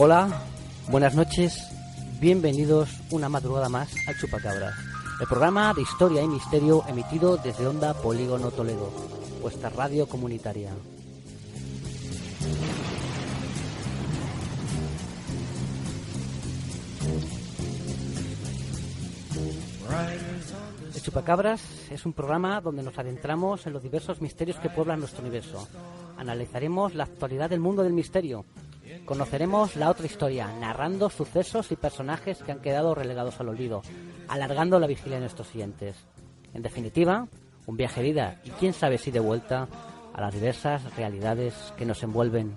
Hola, buenas noches, bienvenidos una madrugada más al Chupacabras, el programa de historia y misterio emitido desde Onda Polígono Toledo, vuestra radio comunitaria. El Chupacabras es un programa donde nos adentramos en los diversos misterios que pueblan nuestro universo. Analizaremos la actualidad del mundo del misterio. Conoceremos la otra historia, narrando sucesos y personajes que han quedado relegados al olvido, alargando la vigilia de nuestros siguientes. En definitiva, un viaje de ida y quién sabe si de vuelta a las diversas realidades que nos envuelven.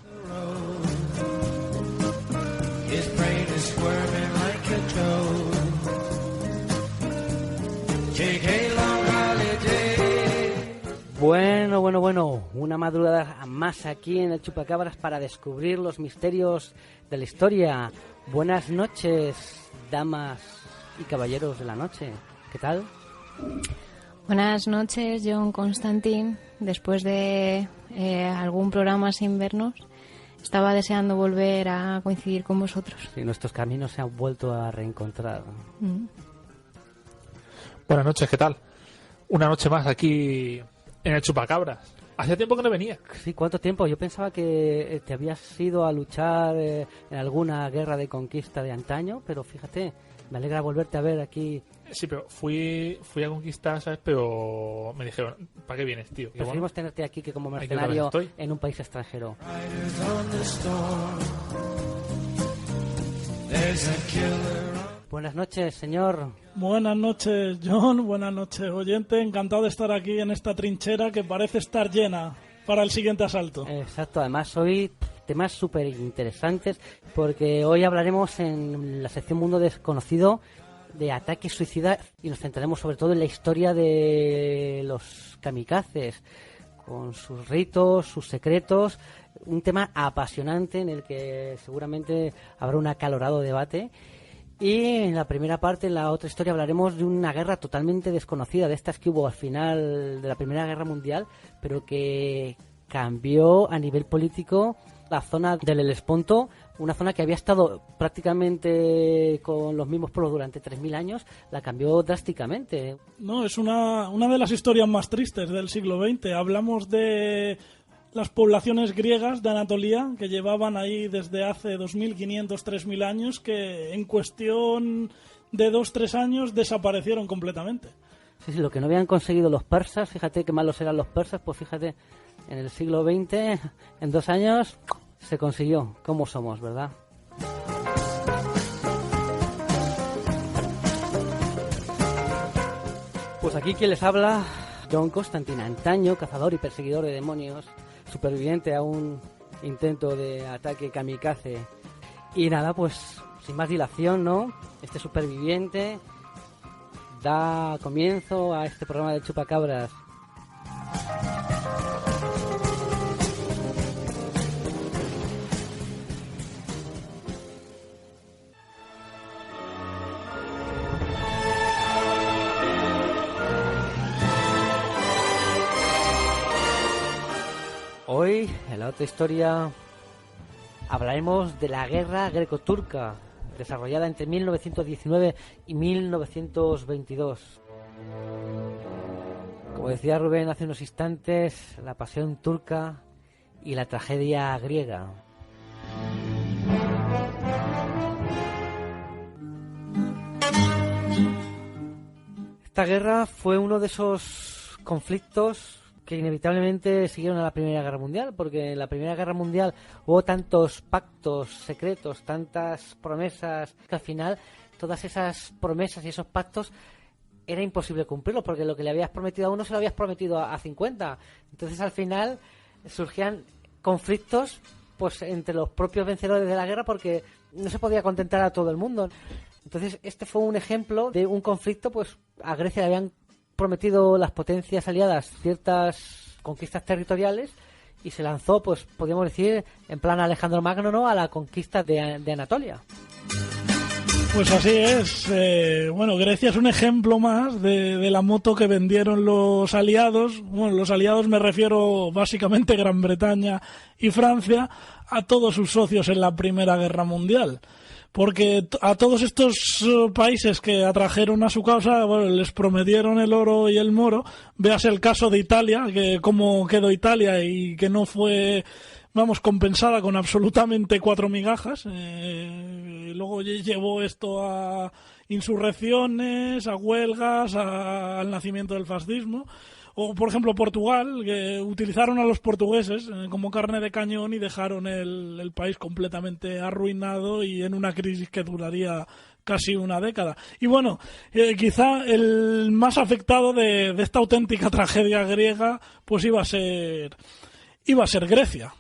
Bueno, una madrugada más aquí en el Chupacabras para descubrir los misterios de la historia. Buenas noches, damas y caballeros de la noche. ¿Qué tal? Buenas noches, John Constantin. Después de algún programa sin vernos, estaba deseando volver a coincidir con vosotros. Sí, nuestros caminos se han vuelto a reencontrar. Buenas noches, ¿qué tal? Una noche más aquí en el Chupacabras. Hacía tiempo que no venía. Sí, ¿cuánto tiempo? Yo pensaba que te habías ido a luchar en alguna guerra de conquista de antaño, pero fíjate, me alegra volverte a ver aquí. Sí, pero fui a conquistar, ¿sabes? Pero me dijeron, ¿para qué vienes, tío? Preferimos tenerte aquí que como mercenario en un país extranjero. Buenas noches, señor. Buenas noches, John. Buenas noches, oyente. Encantado de estar aquí en esta trinchera que parece estar llena para el siguiente asalto. Exacto. Además, hoy temas súper interesantes porque hoy hablaremos en la sección Mundo Desconocido de ataques suicidas y nos centraremos sobre todo en la historia de los kamikazes, con sus ritos, sus secretos. Un tema apasionante en el que seguramente habrá un acalorado debate. Y en la primera parte, en la otra historia, hablaremos de una guerra totalmente desconocida, de estas que hubo al final de la Primera Guerra Mundial, pero que cambió a nivel político la zona del Helesponto, una zona que había estado prácticamente con los mismos pueblos durante 3.000 años, la cambió drásticamente. No, es una de las historias más tristes del siglo XX. Hablamos de las poblaciones griegas de Anatolia, que llevaban ahí desde hace 2.500, 3.000 años, que en cuestión de 2-3 años desaparecieron completamente. Sí, lo que no habían conseguido los persas, fíjate qué malos eran los persas, pues fíjate, en el siglo XX, en 2 años, se consiguió. ¿Cómo somos, verdad? Pues aquí quien les habla, John Constantin, antaño cazador y perseguidor de demonios, superviviente a un intento de ataque kamikaze. Y nada, pues sin más dilación, ¿no? Este superviviente da comienzo a este programa de Chupacabras. Hoy, en la otra historia, hablaremos de la guerra greco-turca, desarrollada entre 1919 y 1922. Como decía Rubén hace unos instantes, la pasión turca y la tragedia griega. Esta guerra fue uno de esos conflictos que inevitablemente siguieron a la Primera Guerra Mundial, porque en la Primera Guerra Mundial hubo tantos pactos secretos, tantas promesas, que al final todas esas promesas y esos pactos era imposible cumplirlos, porque lo que le habías prometido a uno se lo habías prometido a 50. Entonces al final surgían conflictos pues entre los propios vencedores de la guerra, porque no se podía contentar a todo el mundo. Entonces este fue un ejemplo de un conflicto, pues a Grecia le habían prometido las potencias aliadas ciertas conquistas territoriales y se lanzó, pues podríamos decir, en plan Alejandro Magno, ¿no?, a la conquista de Anatolia. Pues así es. Bueno, Grecia es un ejemplo más de la moto que vendieron los aliados. Bueno, los aliados me refiero básicamente a Gran Bretaña y Francia, a todos sus socios en la Primera Guerra Mundial. Porque a todos estos países que atrajeron a su causa, bueno, les prometieron el oro y el moro. Véase el caso de Italia, que cómo quedó Italia y que no fue, compensada con absolutamente 4 migajas. Luego llevó esto a insurrecciones, a huelgas, al nacimiento del fascismo. O, por ejemplo, Portugal, que utilizaron a los portugueses como carne de cañón y dejaron el país completamente arruinado y en una crisis que duraría casi una década. Y bueno, quizá el más afectado de esta auténtica tragedia griega, pues iba a ser Grecia.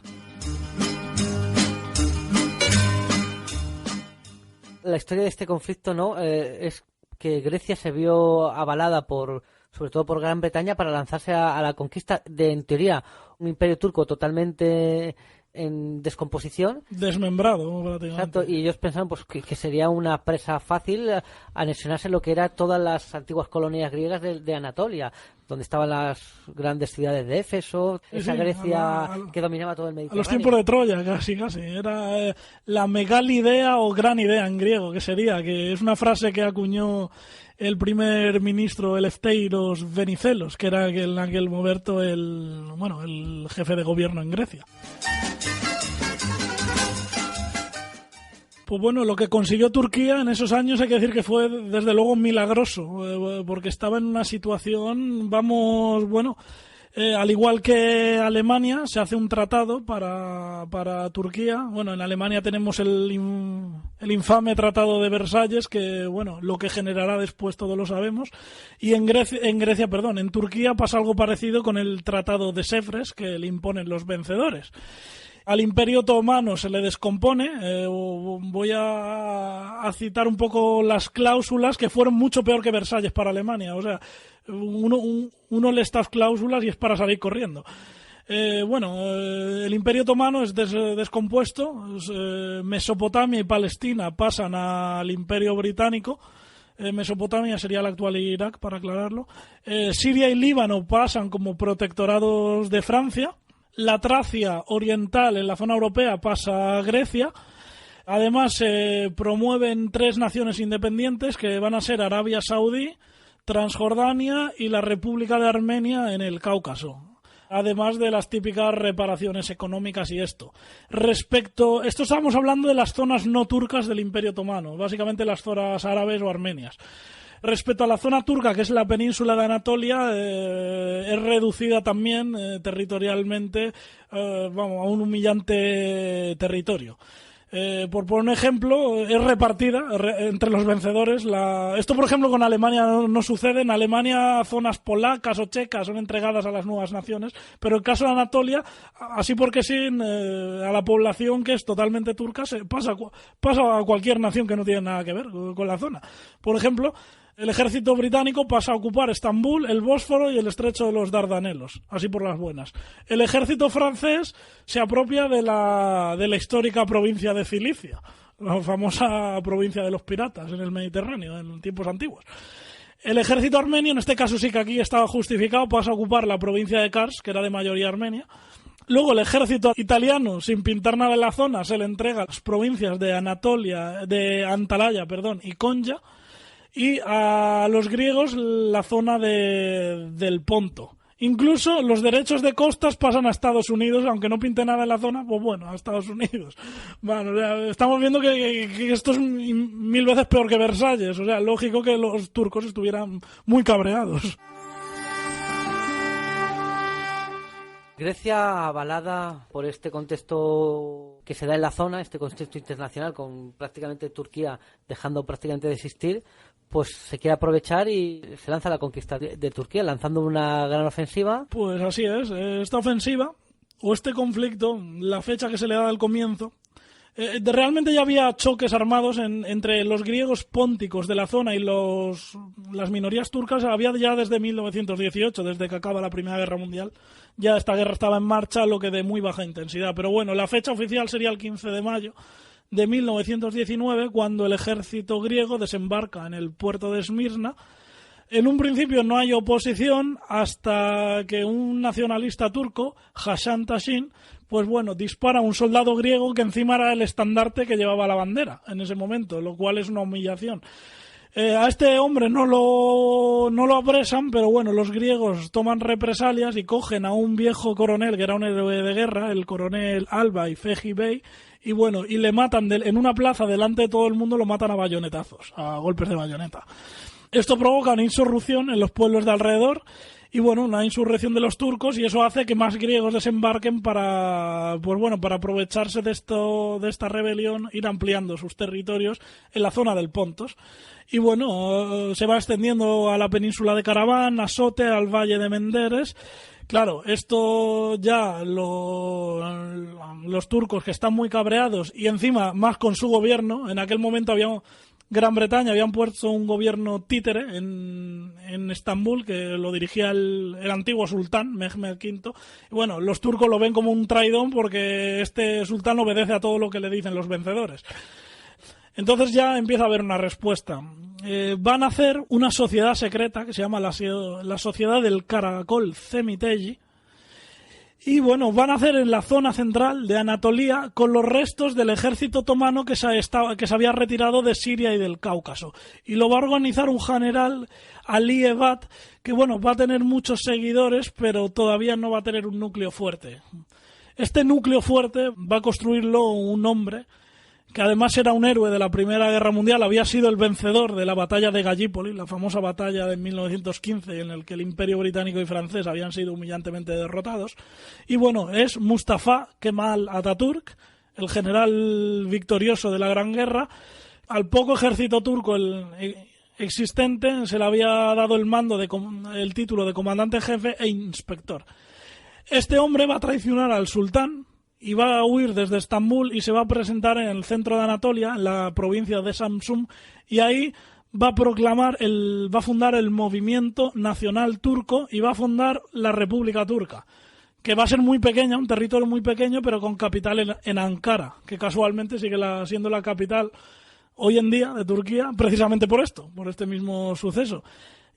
La historia de este conflicto, ¿no? Es que Grecia se vio avalada sobre todo por Gran Bretaña para lanzarse a la conquista de, en teoría, un imperio turco totalmente en descomposición. Desmembrado, prácticamente. Exacto, y ellos pensaron pues que sería una presa fácil anexionarse lo que era todas las antiguas colonias griegas de Anatolia, donde estaban las grandes ciudades de Éfeso, esa Grecia que dominaba todo el Mediterráneo. A los tiempos de Troya, casi. Era la megalidea o gran idea en griego, que es una frase que acuñó el primer ministro Eleftheiros Venizelos, que era en aquel momento el jefe de gobierno en Grecia. Pues bueno, lo que consiguió Turquía en esos años hay que decir que fue desde luego milagroso, porque estaba en una situación, al igual que Alemania, se hace un tratado para Turquía. Bueno, en Alemania tenemos el infame Tratado de Versalles, que lo que generará después todos lo sabemos. Y en Turquía pasa algo parecido con el Tratado de Sèvres, que le imponen los vencedores. Al Imperio Otomano se le descompone. Voy a citar un poco las cláusulas, que fueron mucho peor que Versalles para Alemania. O sea, uno lee estas cláusulas y es para salir corriendo. El Imperio Otomano es descompuesto. Mesopotamia y Palestina pasan al Imperio Británico. Mesopotamia sería el actual Irak, para aclararlo. Siria y Líbano pasan como protectorados de Francia. La Tracia oriental en la zona europea pasa a Grecia. Además, se promueven 3 naciones independientes que van a ser Arabia Saudí, Transjordania y la República de Armenia en el Cáucaso. Además de las típicas reparaciones económicas y esto. Esto estamos hablando de las zonas no turcas del Imperio Otomano, básicamente las zonas árabes o armenias. Respecto a la zona turca, que es la península de Anatolia, es reducida también territorialmente a un humillante territorio. Por poner un ejemplo, es repartida entre los vencedores. Esto, por ejemplo, con Alemania no sucede. En Alemania, zonas polacas o checas son entregadas a las nuevas naciones, pero en el caso de Anatolia, así porque sí, a la población que es totalmente turca se pasa a cualquier nación que no tiene nada que ver con la zona. Por ejemplo, el ejército británico pasa a ocupar Estambul, el Bósforo y el estrecho de los Dardanelos, así por las buenas. El ejército francés se apropia de la histórica provincia de Cilicia, la famosa provincia de los piratas en el Mediterráneo, en tiempos antiguos. El ejército armenio, en este caso sí que aquí estaba justificado, pasa a ocupar la provincia de Kars, que era de mayoría armenia. Luego el ejército italiano, sin pintar nada en la zona, se le entrega las provincias de Antalya y Konya. Y a los griegos la zona del Ponto. Incluso los derechos de costas pasan a Estados Unidos, aunque no pinte nada en la zona, a Estados Unidos. Bueno, o sea, estamos viendo que esto es 1000 veces peor que Versalles. O sea, lógico que los turcos estuvieran muy cabreados. Grecia, avalada por este contexto que se da en la zona, este contexto internacional, con prácticamente Turquía dejando prácticamente de existir, pues se quiere aprovechar y se lanza la conquista de Turquía, lanzando una gran ofensiva. Pues así es, esta ofensiva, o este conflicto, la fecha que se le da al comienzo, realmente ya había choques armados entre los griegos pónticos de la zona y las minorías turcas. Había ya desde 1918, desde que acaba la Primera Guerra Mundial. Ya esta guerra estaba en marcha, lo que de muy baja intensidad. Pero bueno, la fecha oficial sería el 15 de mayo de 1919, cuando el ejército griego desembarca en el puerto de Esmirna. En un principio no hay oposición hasta que un nacionalista turco, Hasan Tashin, pues bueno, dispara a un soldado griego que encima era el estandarte que llevaba la bandera en ese momento, lo cual es una humillación. A este hombre no lo apresan, pero bueno, los griegos toman represalias y cogen a un viejo coronel que era un héroe de guerra, el coronel Alba y Feji Bey, y bueno, y le matan en una plaza delante de todo el mundo, lo matan a bayonetazos, a golpes de bayoneta. Esto provoca una insurrección en los pueblos de alrededor y bueno, una insurrección de los turcos, y eso hace que más griegos desembarquen para aprovecharse de esta rebelión, ir ampliando sus territorios en la zona del Pontos. Y bueno, se va extendiendo a la península de Caraván, a Sote, al valle de Menderes. Claro, esto ya los turcos, que están muy cabreados y encima más con su gobierno, en aquel momento Gran Bretaña habían puesto un gobierno títere en Estambul que lo dirigía el antiguo sultán, Mehmed V. Y bueno, los turcos lo ven como un traidor porque este sultán obedece a todo lo que le dicen los vencedores. Entonces ya empieza a haber una respuesta. Van a hacer una sociedad secreta que se llama la Sociedad del Caracol Cemitelli. Y bueno, van a hacer en la zona central de Anatolia con los restos del ejército otomano que se había retirado de Siria y del Cáucaso. Y lo va a organizar un general, Ali Ebat, que bueno, va a tener muchos seguidores, pero todavía no va a tener un núcleo fuerte. Este núcleo fuerte va a construirlo un hombre que además era un héroe de la Primera Guerra Mundial, había sido el vencedor de la batalla de Gallipoli, la famosa batalla de 1915 en la que el Imperio Británico y francés habían sido humillantemente derrotados. Y bueno, es Mustafa Kemal Atatürk, el general victorioso de la Gran Guerra. Al poco ejército turco existente se le había dado el título de comandante jefe e inspector. Este hombre va a traicionar al sultán y va a huir desde Estambul y se va a presentar en el centro de Anatolia, en la provincia de Samsun, y ahí va a fundar el movimiento nacional turco y va a fundar la República Turca, que va a ser muy pequeña, un territorio muy pequeño, pero con capital en Ankara, que casualmente sigue siendo la capital hoy en día de Turquía, precisamente por este mismo suceso.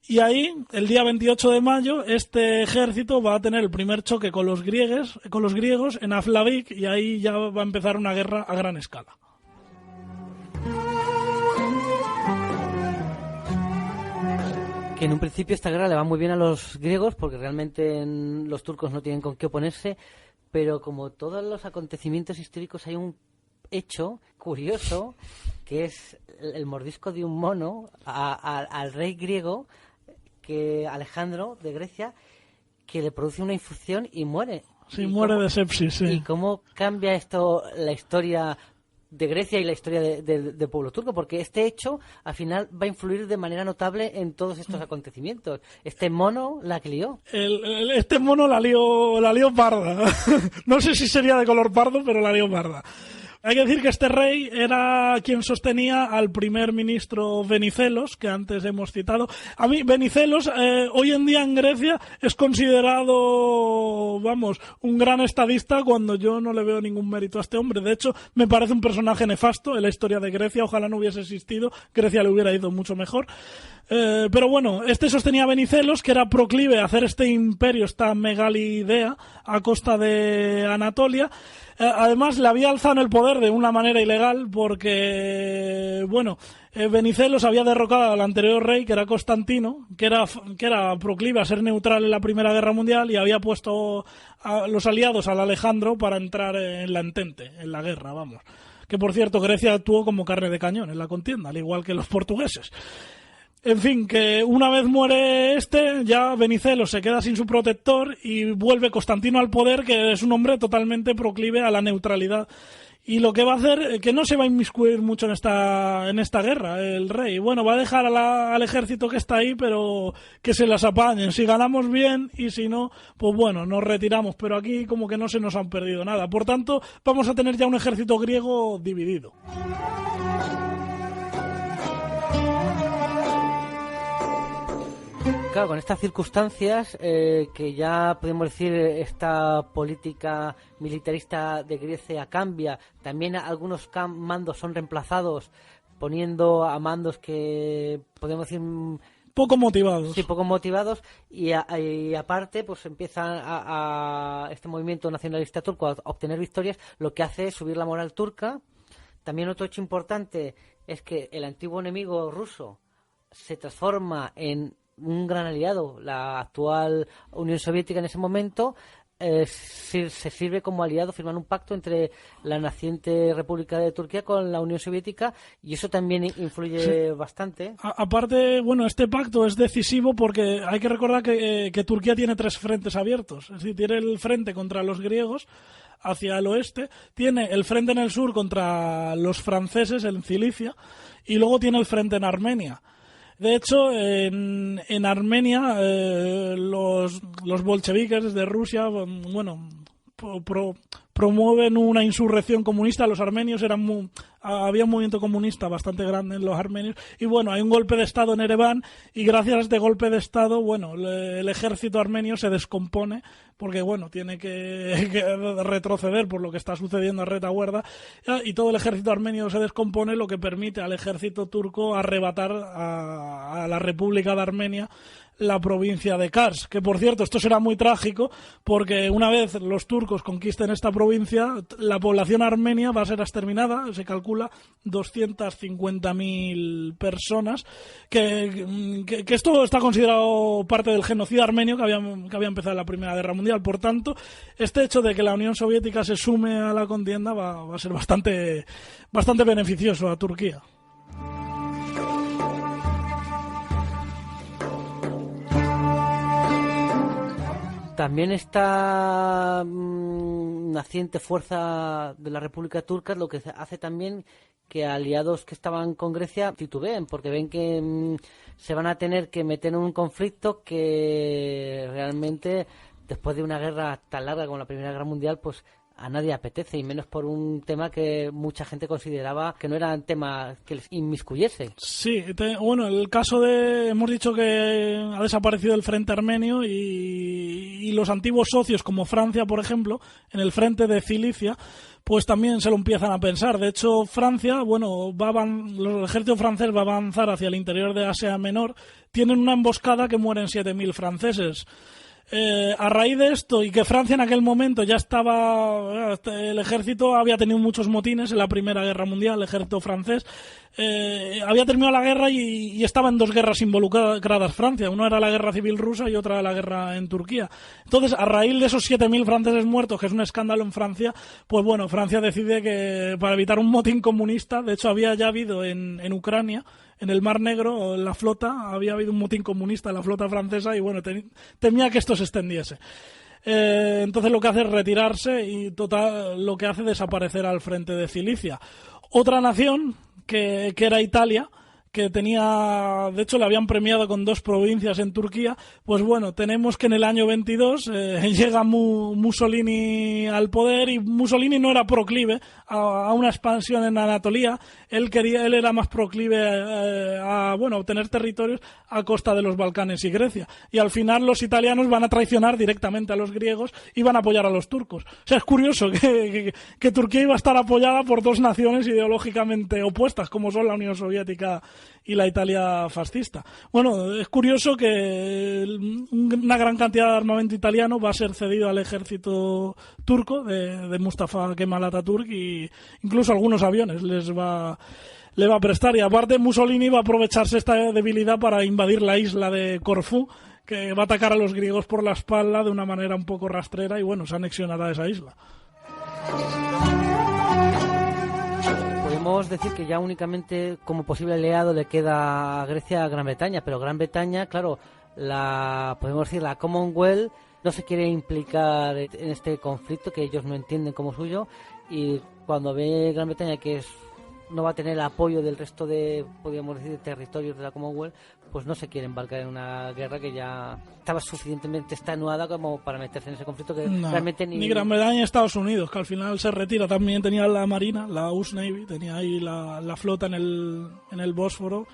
Y ahí, el día 28 de mayo, este ejército va a tener el primer choque con los griegos en Aflavik, y ahí ya va a empezar una guerra a gran escala. Que en un principio esta guerra le va muy bien a los griegos porque realmente los turcos no tienen con qué oponerse, pero como todos los acontecimientos históricos hay un hecho curioso que es el mordisco de un mono al rey griego, que Alejandro de Grecia, que le produce una infusión y muere. Sí, muere de sepsis, sí. ¿Y cómo cambia esto la historia de Grecia y la historia del pueblo turco? Porque este hecho al final va a influir de manera notable en todos estos acontecimientos. Este mono la que lió. Este mono la lió parda. No sé si sería de color pardo, pero la lió parda. Hay que decir que este rey era quien sostenía al primer ministro Venizelos, que antes hemos citado. A mí, Venizelos, hoy en día en Grecia, es considerado, un gran estadista, cuando yo no le veo ningún mérito a este hombre. De hecho, me parece un personaje nefasto en la historia de Grecia. Ojalá no hubiese existido. Grecia le hubiera ido mucho mejor. Pero bueno, este sostenía a Venizelos, que era proclive a hacer este imperio, esta megalidea, a costa de Anatolia. Además, le había alzado en el poder de una manera ilegal porque, Venizelos había derrocado al anterior rey, que era Constantino, que era proclive a ser neutral en la Primera Guerra Mundial, y había puesto a los aliados al Alejandro para entrar en la entente, en la guerra, Que por cierto, Grecia actuó como carne de cañón en la contienda, al igual que los portugueses. En fin, que una vez muere ya Venizelos se queda sin su protector y vuelve Constantino al poder, que es un hombre totalmente proclive a la neutralidad. Y lo que va a hacer, que no se va a inmiscuir mucho en esta guerra, el rey. Bueno, va a dejar al ejército que está ahí, pero que se las apañen. Si ganamos bien, y si no, pues bueno, nos retiramos. Pero aquí como que no se nos han perdido nada. Por tanto, vamos a tener ya un ejército griego dividido. claro, con estas circunstancias, que ya podemos decir esta política militarista de Grecia cambia, también algunos mandos son reemplazados poniendo a mandos que podemos decir poco motivados. Sí, poco motivados, y aparte pues empieza a este movimiento nacionalista turco a obtener victorias, lo que hace es subir la moral turca. También otro hecho importante es que el antiguo enemigo ruso se transforma en un gran aliado. La actual Unión Soviética en ese momento se sirve como aliado, firman un pacto entre la naciente República de Turquía con la Unión Soviética, y eso también influye bastante. Aparte, bueno, este pacto es decisivo porque hay que recordar que Turquía tiene 3 frentes abiertos. Es decir, tiene el frente contra los griegos hacia el oeste, tiene el frente en el sur contra los franceses en Cilicia, y luego tiene el frente en Armenia. De hecho, en Armenia los bolcheviques de Rusia, bueno, promueven una insurrección comunista. Los armenios había un movimiento comunista bastante grande en los armenios, y bueno, hay un golpe de estado en Ereván, y gracias a este golpe de estado, bueno, el ejército armenio se descompone porque bueno, tiene que retroceder por lo que está sucediendo en retaguardia, y todo el ejército armenio se descompone, lo que permite al ejército turco arrebatar a la República de Armenia la provincia de Kars, que por cierto, esto será muy trágico, porque una vez los turcos conquisten esta provincia, la población armenia va a ser exterminada. Se calcula 250.000 personas, que esto está considerado parte del genocidio armenio que había empezado en la Primera Guerra Mundial. Por tanto, este hecho de que la Unión Soviética se sume a la contienda va a ser bastante beneficioso a Turquía. También esta naciente fuerza de la República Turca lo que hace también que aliados que estaban con Grecia titubeen, porque ven que se van a tener que meter en un conflicto que realmente, después de una guerra tan larga como la Primera Guerra Mundial, pues a nadie apetece, y menos por un tema que mucha gente consideraba que no era un tema que les inmiscuyese. Sí, bueno, el caso hemos dicho que ha desaparecido el frente armenio, y los antiguos socios como Francia, por ejemplo, en el frente de Cilicia, pues también se lo empiezan a pensar. De hecho, Francia, bueno, el ejército francés va a avanzar hacia el interior de Asia Menor, tienen una emboscada que mueren 7.000 franceses. A raíz de esto, y que Francia en aquel momento ya estaba, el ejército había tenido muchos motines en la Primera Guerra Mundial, el ejército francés había terminado la guerra y estaba en 2 guerras involucradas Francia. Una era la guerra civil rusa y otra la guerra en Turquía. Entonces, a raíz de esos 7.000 franceses muertos, que es un escándalo en Francia, pues bueno, Francia decide que para evitar un motín comunista, de hecho había ya habido en Ucrania, en el Mar Negro, en la flota, había habido un motín comunista en la flota francesa, y bueno, temía que esto se extendiese. Entonces lo que hace es retirarse, y lo que hace desaparecer al frente de Cilicia. Otra nación, que era Italia, que tenía, de hecho le habían premiado con 2 provincias en Turquía, pues bueno, tenemos que en el año 22 llega Mussolini al poder, y Mussolini no era proclive a una expansión en Anatolia. Él era más proclive a obtener territorios a costa de los Balcanes y Grecia, y al final los italianos van a traicionar directamente a los griegos y van a apoyar a los turcos. O sea, es curioso que Turquía iba a estar apoyada por 2 naciones ideológicamente opuestas, como son la Unión Soviética y la Italia fascista. Bueno, es curioso que una gran cantidad de armamento italiano va a ser cedido al ejército turco de Mustafa Kemal Atatürk, y incluso algunos aviones le va a prestar. Y aparte, Mussolini va a aprovecharse esta debilidad para invadir la isla de Corfú, que va a atacar a los griegos por la espalda de una manera un poco rastrera, y bueno, se anexionará esa isla. Podemos decir que ya únicamente como posible aliado le queda a Grecia a Gran Bretaña, pero Gran Bretaña, claro, podemos decir la Commonwealth no se quiere implicar en este conflicto que ellos no entienden como suyo, y cuando ve Gran Bretaña que no va a tener el apoyo del resto de, podríamos decir, territorios de la Commonwealth, pues no se quiere embarcar en una guerra que ya estaba suficientemente extenuada como para meterse en ese conflicto que realmente ni Gran Bretaña ni Estados Unidos, que al final se retira. También tenía la Marina, la US Navy, tenía ahí la flota en el Bósforo,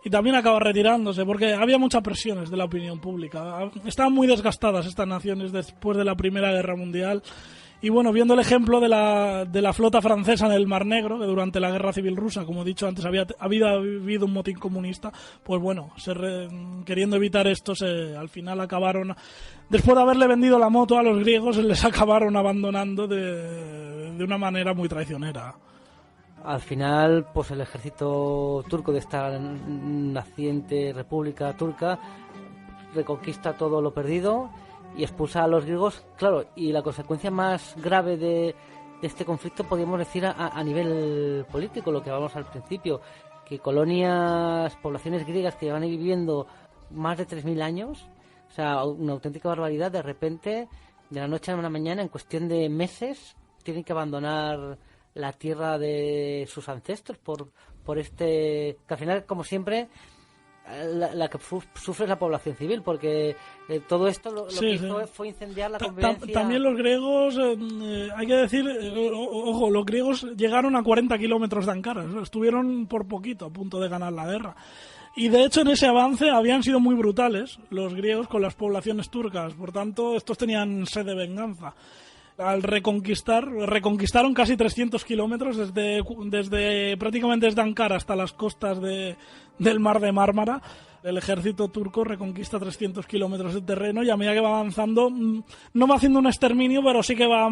y también acaba retirándose porque había muchas presiones de la opinión pública. Estaban muy desgastadas estas naciones después de la Primera Guerra Mundial. Y bueno, viendo el ejemplo de la flota francesa en el Mar Negro, que durante la Guerra Civil Rusa, como he dicho antes, había habido un motín comunista, pues bueno, queriendo evitar esto, al final acabaron, después de haberle vendido la moto a los griegos, les acabaron abandonando de una manera muy traicionera. Al final, pues el ejército turco de esta naciente República Turca reconquista todo lo perdido y expulsa a los griegos, claro, y la consecuencia más grave de este conflicto, podríamos decir, a nivel político, lo que hablamos al principio, que colonias, poblaciones griegas que llevan viviendo más de 3.000 años, o sea, una auténtica barbaridad, de repente, de la noche a la mañana, en cuestión de meses, tienen que abandonar la tierra de sus ancestros por que al final, como siempre, la que sufre es la población civil, porque todo esto lo que hizo fue incendiar la convivencia. También los griegos, hay que decir, ojo, los griegos llegaron a 40 kilómetros de Ankara, estuvieron por poquito a punto de ganar la guerra. Y de hecho en ese avance habían sido muy brutales los griegos con las poblaciones turcas, por tanto estos tenían sed de venganza. Al reconquistaron casi 300 kilómetros prácticamente desde Ankara hasta las costas del Mar de Mármara. El ejército turco reconquista 300 kilómetros de terreno y a medida que va avanzando, no va haciendo un exterminio, pero sí que va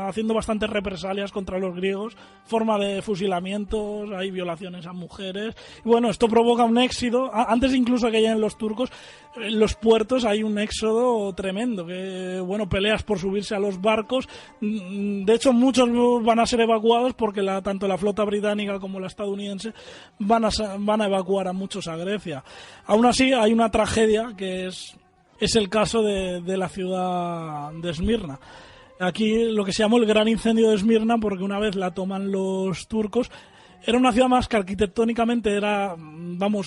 haciendo bastantes represalias contra los griegos, forma de fusilamientos, hay violaciones a mujeres. Y bueno, esto provoca un éxodo, antes incluso que lleguen los turcos, en los puertos hay un éxodo tremendo, que bueno, peleas por subirse a los barcos. De hecho, muchos van a ser evacuados porque tanto la flota británica como la estadounidense van a evacuar a muchos a Grecia. Aún así, hay una tragedia que es el caso de la ciudad de Esmirna. Aquí lo que se llamó el gran incendio de Esmirna, porque una vez la toman los turcos, era una ciudad más que arquitectónicamente era,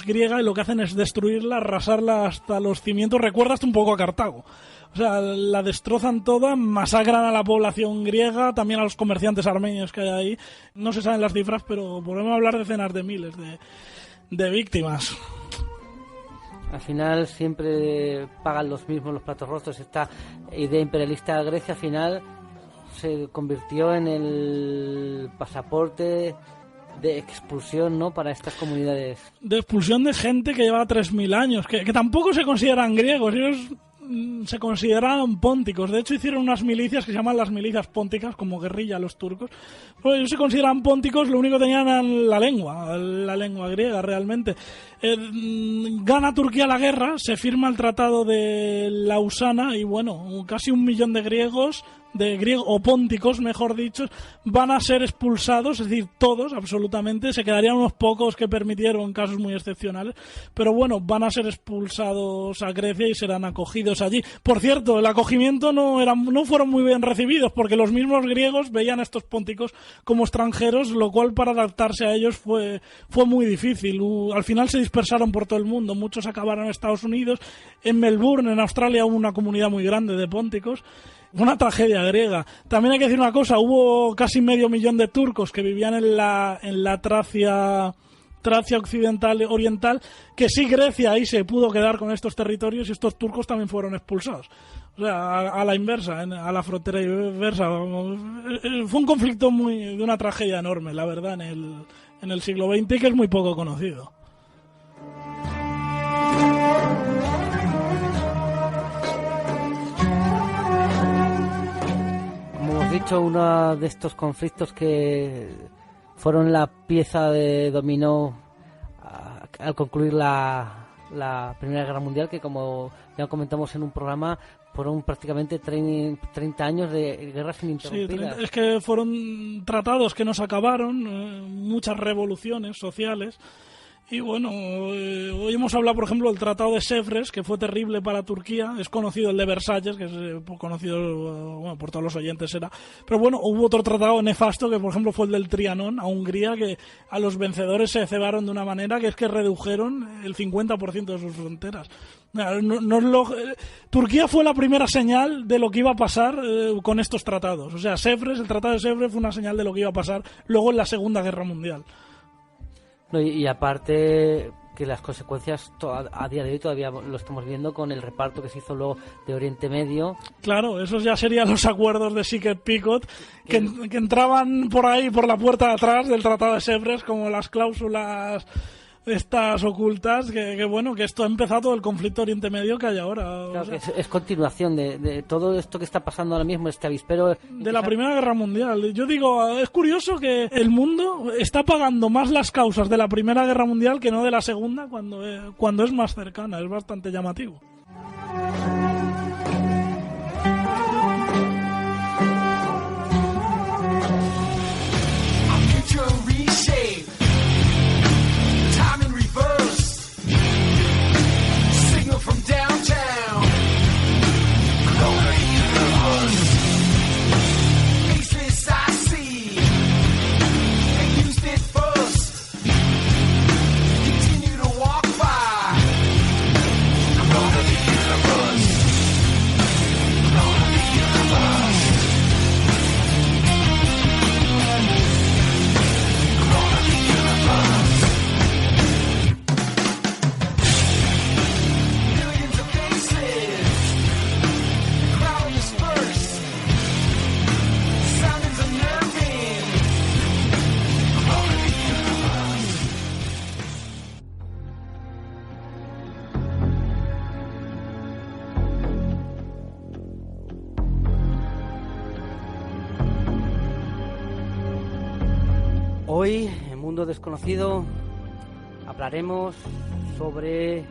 griega, y lo que hacen es destruirla, arrasarla hasta los cimientos. Recuerda hasta un poco a Cartago. O sea, la destrozan toda, masacran a la población griega, también a los comerciantes armenios que hay ahí. No se saben las cifras, pero podemos hablar de decenas de miles de víctimas. Al final siempre pagan los mismos los platos rotos. Esta idea imperialista de Grecia al final se convirtió en el pasaporte de expulsión, ¿no?, para estas comunidades. De expulsión de gente que lleva 3.000 años, que tampoco se consideran griegos, ellos se consideraban pónticos. De hecho, hicieron unas milicias que se llaman las milicias pónticas, como guerrilla los turcos. Pues ellos se consideraban pónticos, lo único que tenían era la lengua griega realmente. Gana Turquía la guerra, se firma el tratado de Lausana y bueno, casi 1 millón de griegos, o pónticos, mejor dicho, van a ser expulsados, es decir, todos, absolutamente. Se quedarían unos pocos que permitieron casos muy excepcionales, pero bueno, van a ser expulsados a Grecia y serán acogidos allí. Por cierto, el acogimiento no fueron muy bien recibidos, porque los mismos griegos veían a estos pónticos como extranjeros, lo cual para adaptarse a ellos fue muy difícil. Al final se dispersaron por todo el mundo, muchos acabaron en Estados Unidos, en Melbourne, en Australia, hubo una comunidad muy grande de pónticos. Una tragedia griega. También hay que decir una cosa, hubo casi 500.000 de turcos que vivían en la Tracia occidental oriental, que sí, Grecia ahí se pudo quedar con estos territorios y estos turcos también fueron expulsados. O sea, a la inversa, a la frontera inversa. Fue un conflicto de una tragedia enorme, la verdad, en el siglo XX, que es muy poco conocido. Dicho, uno de estos conflictos que fueron la pieza de dominó al concluir la Primera Guerra Mundial, que como ya comentamos en un programa, fueron prácticamente 30 años de guerras ininterrumpidas. Sí, es que fueron tratados que nos acabaron, muchas revoluciones sociales. Y bueno, hoy hemos hablado, por ejemplo, del Tratado de Sèvres, que fue terrible para Turquía. Es conocido el de Versalles, que es conocido por todos los oyentes era. Pero bueno, hubo otro tratado nefasto, que por ejemplo fue el del Trianón, a Hungría, que a los vencedores se cebaron de una manera que es que redujeron el 50% de sus fronteras. Turquía fue la primera señal de lo que iba a pasar con estos tratados. O sea, el Tratado de Sèvres fue una señal de lo que iba a pasar luego en la Segunda Guerra Mundial. No, y aparte que las consecuencias a día de hoy todavía lo estamos viendo con el reparto que se hizo luego de Oriente Medio. Claro, esos ya serían los acuerdos de Sykes-Picot que entraban por ahí, por la puerta de atrás del Tratado de Sèvres, como las cláusulas estas ocultas, que bueno, que esto ha empezado todo el conflicto Oriente Medio que hay ahora. Claro, que es continuación de todo esto que está pasando ahora mismo, este avispero de la Primera Guerra Mundial. Yo digo, es curioso que el mundo está pagando más las causas de la Primera Guerra Mundial que no de la Segunda, cuando es más cercana. Es bastante llamativo. Hoy, en Mundo Desconocido, hablaremos sobre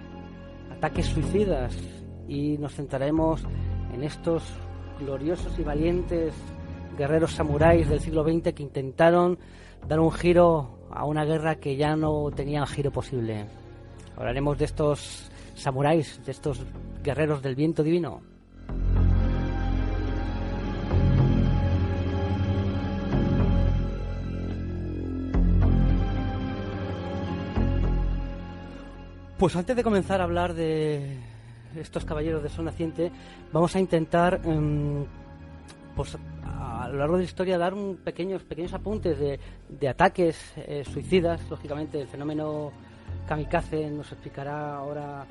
ataques suicidas y nos centraremos en estos gloriosos y valientes guerreros samuráis del siglo XX que intentaron dar un giro a una guerra que ya no tenía giro posible. Hablaremos de estos samuráis, de estos guerreros del viento divino. Pues antes de comenzar a hablar de estos caballeros de sol naciente, vamos a intentar, pues a lo largo de la historia, dar pequeños apuntes de ataques suicidas. Lógicamente, el fenómeno kamikaze, nos explicará ahora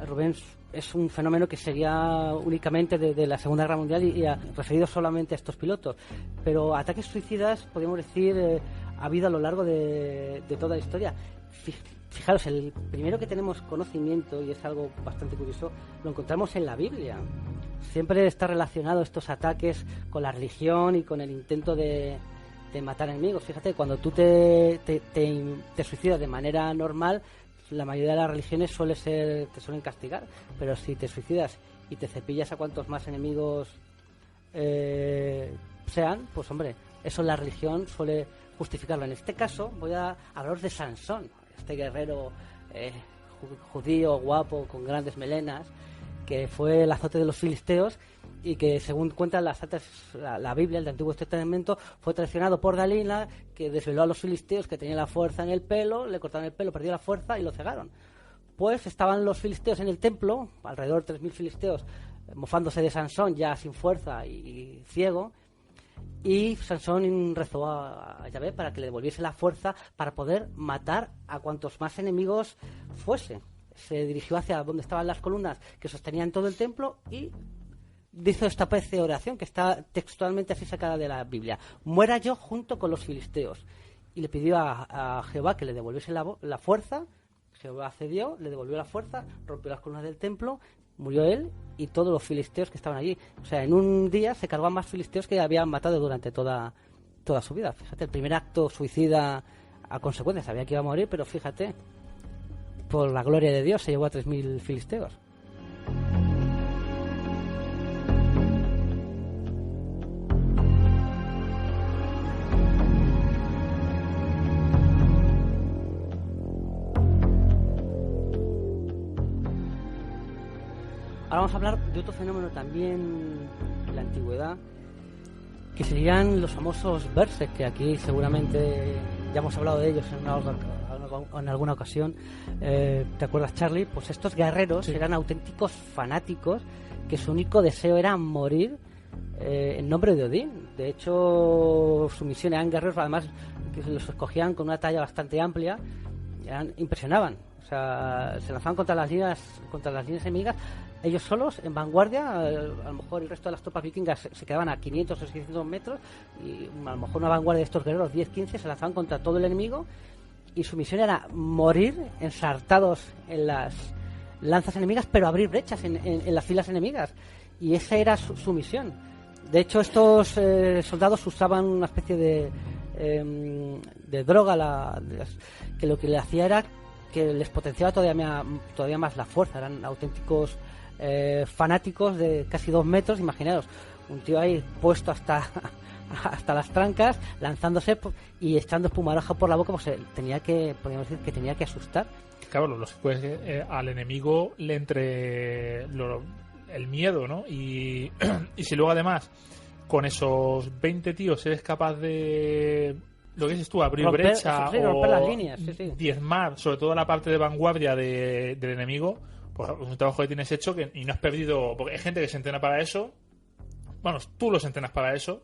Rubén, es un fenómeno que sería únicamente de la Segunda Guerra Mundial y referido solamente a estos pilotos. Pero ataques suicidas, podríamos decir, ha habido a lo largo de toda la historia. Fijaros, el primero que tenemos conocimiento, y es algo bastante curioso, lo encontramos en la Biblia. Siempre está relacionado estos ataques con la religión y con el intento de matar enemigos. Fíjate, cuando tú te suicidas de manera normal, la mayoría de las religiones te suelen castigar, pero si te suicidas y te cepillas a cuantos más enemigos sean, pues hombre, eso la religión suele justificarlo. En este caso voy a hablaros de Sansón, este guerrero judío, guapo, con grandes melenas, que fue el azote de los filisteos y que, según cuentan la Biblia, el Antiguo Testamento, fue traicionado por Dalila, que desveló a los filisteos que tenía la fuerza en el pelo, le cortaron el pelo, perdió la fuerza y lo cegaron. Pues estaban los filisteos en el templo, alrededor de 3.000 filisteos, mofándose de Sansón, ya sin fuerza y ciego, y Sansón rezó a Yahvé para que le devolviese la fuerza para poder matar a cuantos más enemigos fuese. Se dirigió hacia donde estaban las columnas que sostenían todo el templo y hizo esta especie de oración que está textualmente así sacada de la Biblia: muera yo junto con los filisteos. Y le pidió a Jehová que le devolviese la fuerza. Jehová cedió, le devolvió la fuerza, rompió las columnas del templo, murió él y todos los filisteos que estaban allí. O sea, en un día se cargó a más filisteos que habían matado durante toda su vida. Fíjate, el primer acto suicida a consecuencia. Sabía que iba a morir, pero fíjate, por la gloria de Dios se llevó a 3.000 filisteos. Ahora vamos a hablar de otro fenómeno también en la antigüedad, que serían los famosos Berserk, que aquí seguramente ya hemos hablado de ellos en alguna ocasión. ¿Te acuerdas, Charlie? Pues estos guerreros eran auténticos fanáticos, que su único deseo era morir en nombre de Odín. De hecho, su misión eran guerreros, además que los escogían con una talla bastante amplia, impresionaban. O O sea, se lanzaban contra las líneas enemigas, ellos solos, en vanguardia. A lo mejor el resto de las tropas vikingas se quedaban a 500 o 600 metros, y a lo mejor una vanguardia de estos guerreros, 10-15, se lanzaban contra todo el enemigo, y su misión era morir ensartados en las lanzas enemigas, pero abrir brechas en las filas enemigas. Y esa era su misión. De hecho, estos soldados usaban una especie de droga que lo que le hacía era que les potenciaba todavía más la fuerza. Eran auténticos fanáticos de casi 2 metros. Imaginaos, un tío ahí puesto hasta las trancas, lanzándose y echando espumarajos por la boca, pues podríamos decir que tenía que asustar. Claro, lo lógico es que al enemigo le entre el miedo, ¿no? Y si luego además con esos 20 tíos eres capaz de, lo que dices tú, abrir brecha romper las líneas, diezmar sobre todo la parte de vanguardia del enemigo, pues es un trabajo que tienes hecho y no has perdido, porque hay gente que se entrena para eso. Bueno, tú los entrenas para eso.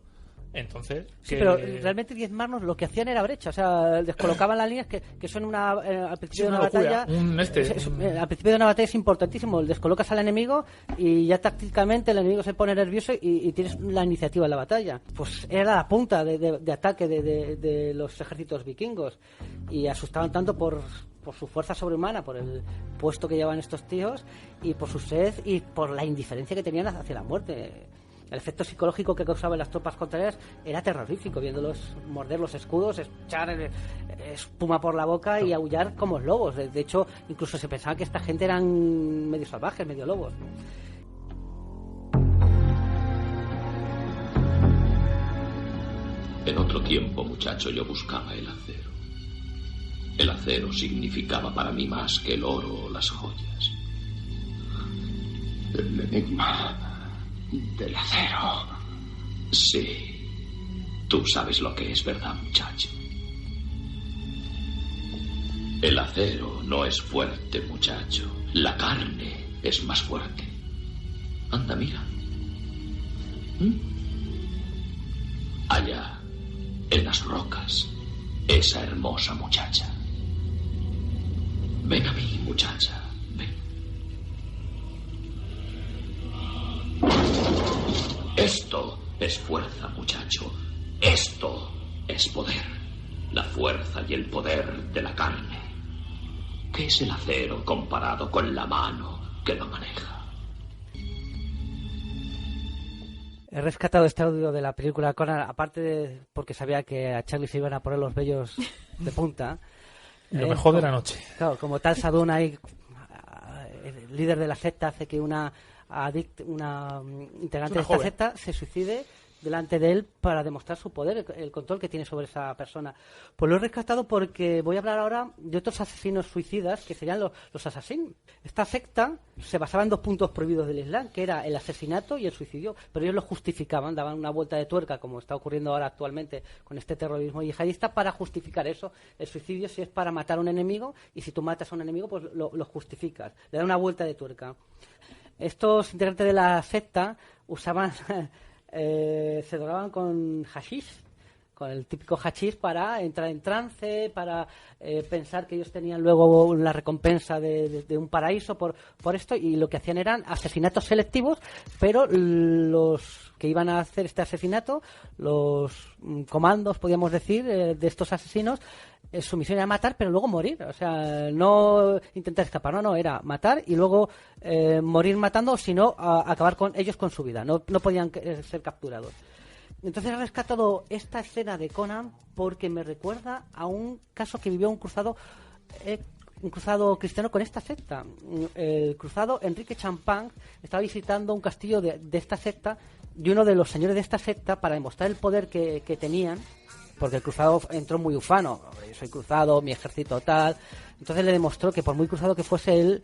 Entonces, sí, pero realmente diezmarnos lo que hacían era brecha, o sea, descolocaban las líneas que son al principio de una batalla. Al principio de una batalla es importantísimo, descolocas al enemigo y ya tácticamente el enemigo se pone nervioso y tienes la iniciativa en la batalla. Pues era la punta de ataque de los ejércitos vikingos, y asustaban tanto por su fuerza sobrehumana, por el puesto que llevaban estos tíos, y por su sed y por la indiferencia que tenían hacia la muerte. El efecto psicológico que causaban las tropas contrarias era terrorífico, viéndolos morder los escudos, echar espuma por la boca y aullar como lobos. De hecho, incluso se pensaba que esta gente eran medio salvajes, medio lobos. En otro tiempo, muchacho, yo buscaba el acero. El acero significaba para mí más que el oro o las joyas. El enigma del acero. Sí. Tú sabes lo que es, ¿verdad, muchacho? El acero no es fuerte, muchacho. La carne es más fuerte. Anda, mira. Allá, en las rocas, esa hermosa muchacha. Ven a mí, muchacha. Ven. Esto es fuerza, muchacho. Esto es poder. La fuerza y el poder de la carne. ¿Qué es el acero comparado con la mano que lo maneja? He rescatado este audio de la película Conan, aparte porque sabía que a Charlie se iban a poner los vellos de punta. Lo mejor de la noche. Claro, como tal Sadun ahí, el líder de la secta, hace que una integrante de esta secta se suicide delante de él para demostrar su poder, el control que tiene sobre esa persona. Pues lo he rescatado porque voy a hablar ahora de otros asesinos suicidas que serían los asesinos. Esta secta se basaba en 2 puntos prohibidos del Islam, que era el asesinato y el suicidio, pero ellos lo justificaban, daban una vuelta de tuerca, como está ocurriendo ahora actualmente con este terrorismo yihadista, para justificar eso. El suicidio si es para matar a un enemigo, y si tú matas a un enemigo, pues lo justificas. Le dan una vuelta de tuerca. Estos integrantes de la secta usaban... se drogaban con hashish, con el típico hashish, para entrar en trance, para pensar que ellos tenían luego la recompensa de un paraíso por esto, y lo que hacían eran asesinatos selectivos, pero los que iban a hacer este asesinato, los comandos, podríamos decir, de estos asesinos, su misión era matar, pero luego morir. O sea, no intentar escapar, no, era matar y luego morir matando, sino acabar con ellos con su vida. No podían ser capturados. Entonces he rescatado esta escena de Conan porque me recuerda a un caso que vivió un cruzado cristiano con esta secta. El cruzado Enrique Champagne estaba visitando un castillo de esta secta, y uno de los señores de esta secta, para demostrar el poder que tenían, porque el cruzado entró muy ufano, yo soy cruzado, mi ejército tal, entonces le demostró que por muy cruzado que fuese él,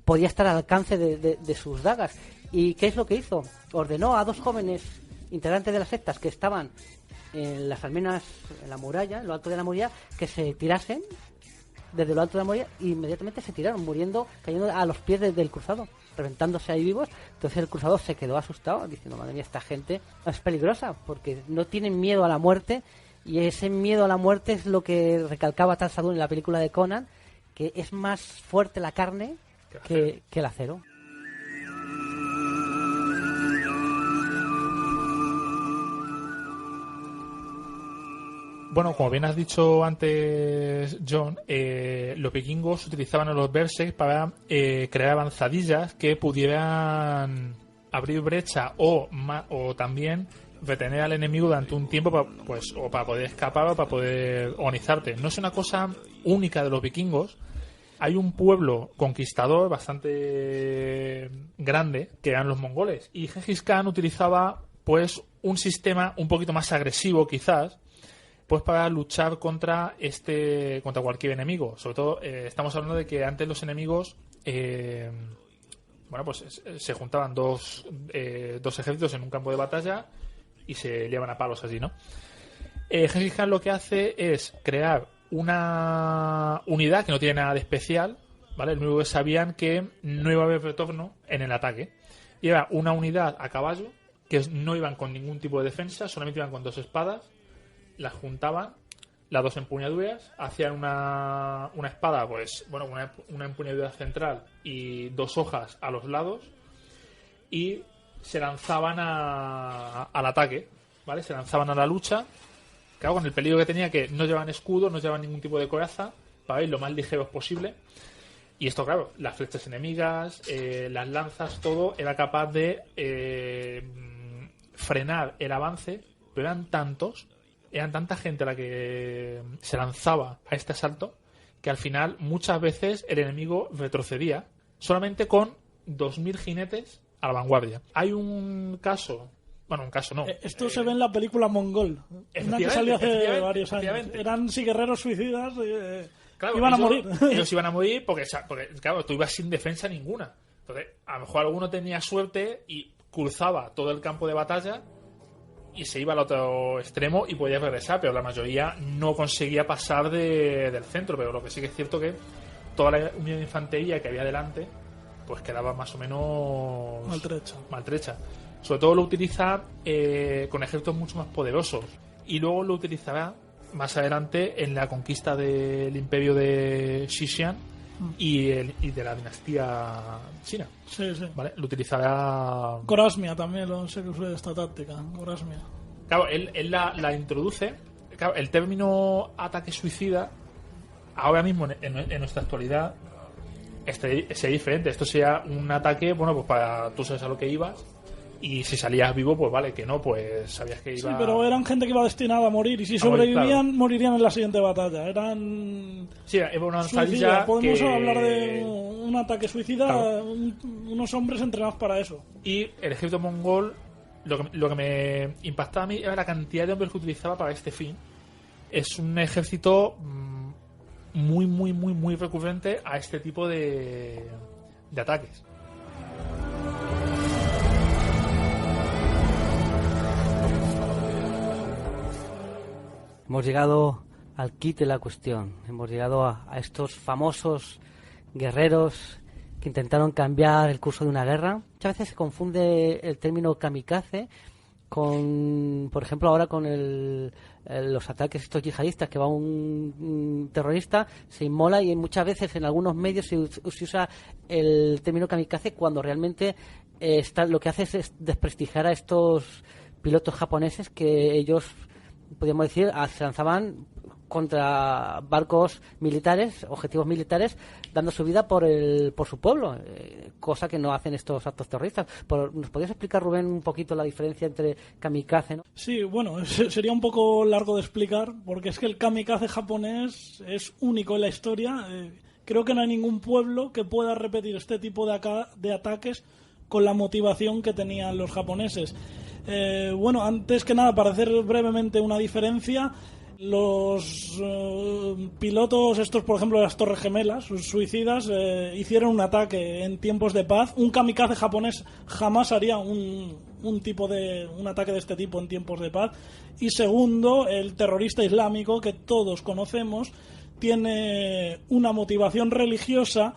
podía estar al alcance de sus dagas. ¿Y qué es lo que hizo? Ordenó a 2 jóvenes integrantes de las sectas que estaban en las almenas, en la muralla, en lo alto de la muralla, que se tirasen desde lo alto de la muralla, e inmediatamente se tiraron, muriendo, cayendo a los pies del cruzado, reventándose ahí vivos. Entonces el cruzado se quedó asustado, diciendo, madre mía, esta gente es peligrosa, porque no tienen miedo a la muerte, y ese miedo a la muerte es lo que recalcaba Tal Sadun en la película de Conan, que es más fuerte la carne que el acero. Bueno, como bien has dicho antes, John, los vikingos utilizaban a los Berserk para crear avanzadillas que pudieran abrir brecha o también retener al enemigo durante un tiempo para poder escapar o para poder organizarte. No es una cosa única de los vikingos. Hay un pueblo conquistador bastante grande que eran los mongoles, y Gengis Khan utilizaba pues un sistema un poquito más agresivo quizás, pues para luchar contra cualquier enemigo. Sobre todo estamos hablando de que antes los enemigos pues se juntaban dos ejércitos en un campo de batalla y se liaban a palos así, ¿no? Gengis Khan lo que hace es crear una unidad que no tiene nada de especial, ¿vale? Lo único que sabían que no iba a haber retorno en el ataque. Y era una unidad a caballo que no iban con ningún tipo de defensa, solamente iban con 2 espadas, las juntaban, las 2 empuñaduras, hacían una espada, pues bueno, una empuñadura central y 2 hojas a los lados, y se lanzaban al ataque, ¿vale? Se lanzaban a la lucha, claro, con el peligro que tenía, que no llevaban escudo, no llevaban ningún tipo de coraza, para ir lo más ligeros posible. Y esto, claro, las flechas enemigas, las lanzas, todo era capaz de frenar el avance, pero eran tanta gente la que se lanzaba a este asalto, que al final muchas veces el enemigo retrocedía solamente con 2.000 jinetes a la vanguardia. Hay un caso no. Esto se ve en la película Mongol, una que salió hace varios años. Eran guerreros suicidas, claro, iban a morir. Ellos iban a morir porque, claro, tú ibas sin defensa ninguna. Entonces, a lo mejor alguno tenía suerte y cruzaba todo el campo de batalla y se iba al otro extremo y podía regresar, pero la mayoría no conseguía pasar del centro. Pero lo que sí que es cierto que toda la unidad de infantería que había delante pues quedaba más o menos maltrecha. Sobre todo lo utiliza con ejércitos mucho más poderosos, y luego lo utilizará más adelante en la conquista del imperio de Xishan y de la dinastía china. Sí. ¿Vale? Lo utilizará Gorasmia también, no sé qué usa esta táctica. Gorasmia. Claro, él la introduce. Claro, el término ataque suicida ahora mismo en nuestra actualidad sería diferente. Esto sería un ataque, bueno, pues para tú sabes a lo que ibas, y si salías vivo, pues vale, que no, pues sabías que iba... Sí, pero eran gente que iba destinada a morir, y si sobrevivían, morirían en la siguiente batalla. Eran... Sí, era una avanzadilla. Podemos hablar de un ataque suicida, claro. Unos hombres entrenados para eso. Y el ejército mongol, lo que me impactaba a mí era la cantidad de hombres que utilizaba para este fin. Es un ejército muy, muy, muy, muy recurrente a este tipo de ataques. Hemos llegado al kit de la cuestión. Hemos llegado a estos famosos guerreros que intentaron cambiar el curso de una guerra. Muchas veces se confunde el término kamikaze con, por ejemplo, ahora con los ataques estos yihadistas, que va un terrorista, se inmola, y muchas veces en algunos medios se usa el término kamikaze cuando realmente lo que hace es desprestigiar a estos pilotos japoneses que ellos, podríamos decir, se lanzaban contra barcos militares, objetivos militares, dando su vida por su pueblo, cosa que no hacen estos actos terroristas. ¿Nos podrías explicar, Rubén, un poquito la diferencia entre kamikaze, ¿no? Sí, bueno, sería un poco largo de explicar, porque es que el kamikaze japonés es único en la historia. Creo que no hay ningún pueblo que pueda repetir este tipo de ataques con la motivación que tenían los japoneses. Bueno, antes que nada, para hacer brevemente una diferencia, los pilotos estos, por ejemplo, de las Torres Gemelas, sus suicidas, hicieron un ataque en tiempos de paz. Un kamikaze japonés jamás haría un ataque de este tipo en tiempos de paz. Y segundo, el terrorista islámico que todos conocemos tiene una motivación religiosa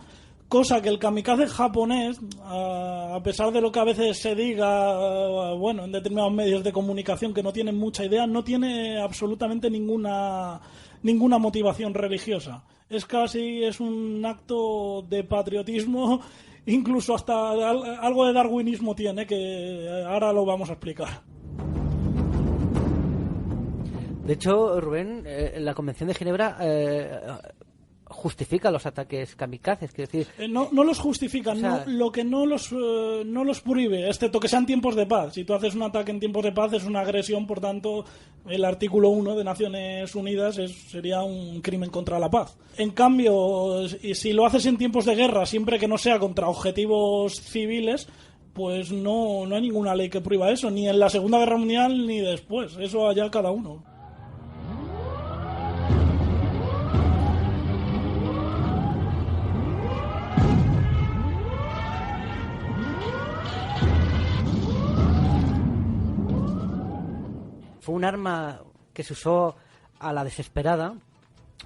cosa que el kamikaze japonés, a pesar de lo que a veces se diga, bueno, en determinados medios de comunicación que no tienen mucha idea, no tiene absolutamente ninguna motivación religiosa. Es un acto de patriotismo, incluso hasta algo de darwinismo tiene, que ahora lo vamos a explicar. De hecho, Rubén, la Convención de Ginebra justifica los ataques kamikazes, quiero decir... No los justifican, o sea, lo que no los prohíbe, excepto que sean tiempos de paz. Si tú haces un ataque en tiempos de paz es una agresión, por tanto, el artículo 1 de Naciones Unidas sería un crimen contra la paz. En cambio, si lo haces en tiempos de guerra, siempre que no sea contra objetivos civiles, pues no hay ninguna ley que prohíba eso, ni en la Segunda Guerra Mundial ni después, eso allá cada uno. Fue un arma que se usó a la desesperada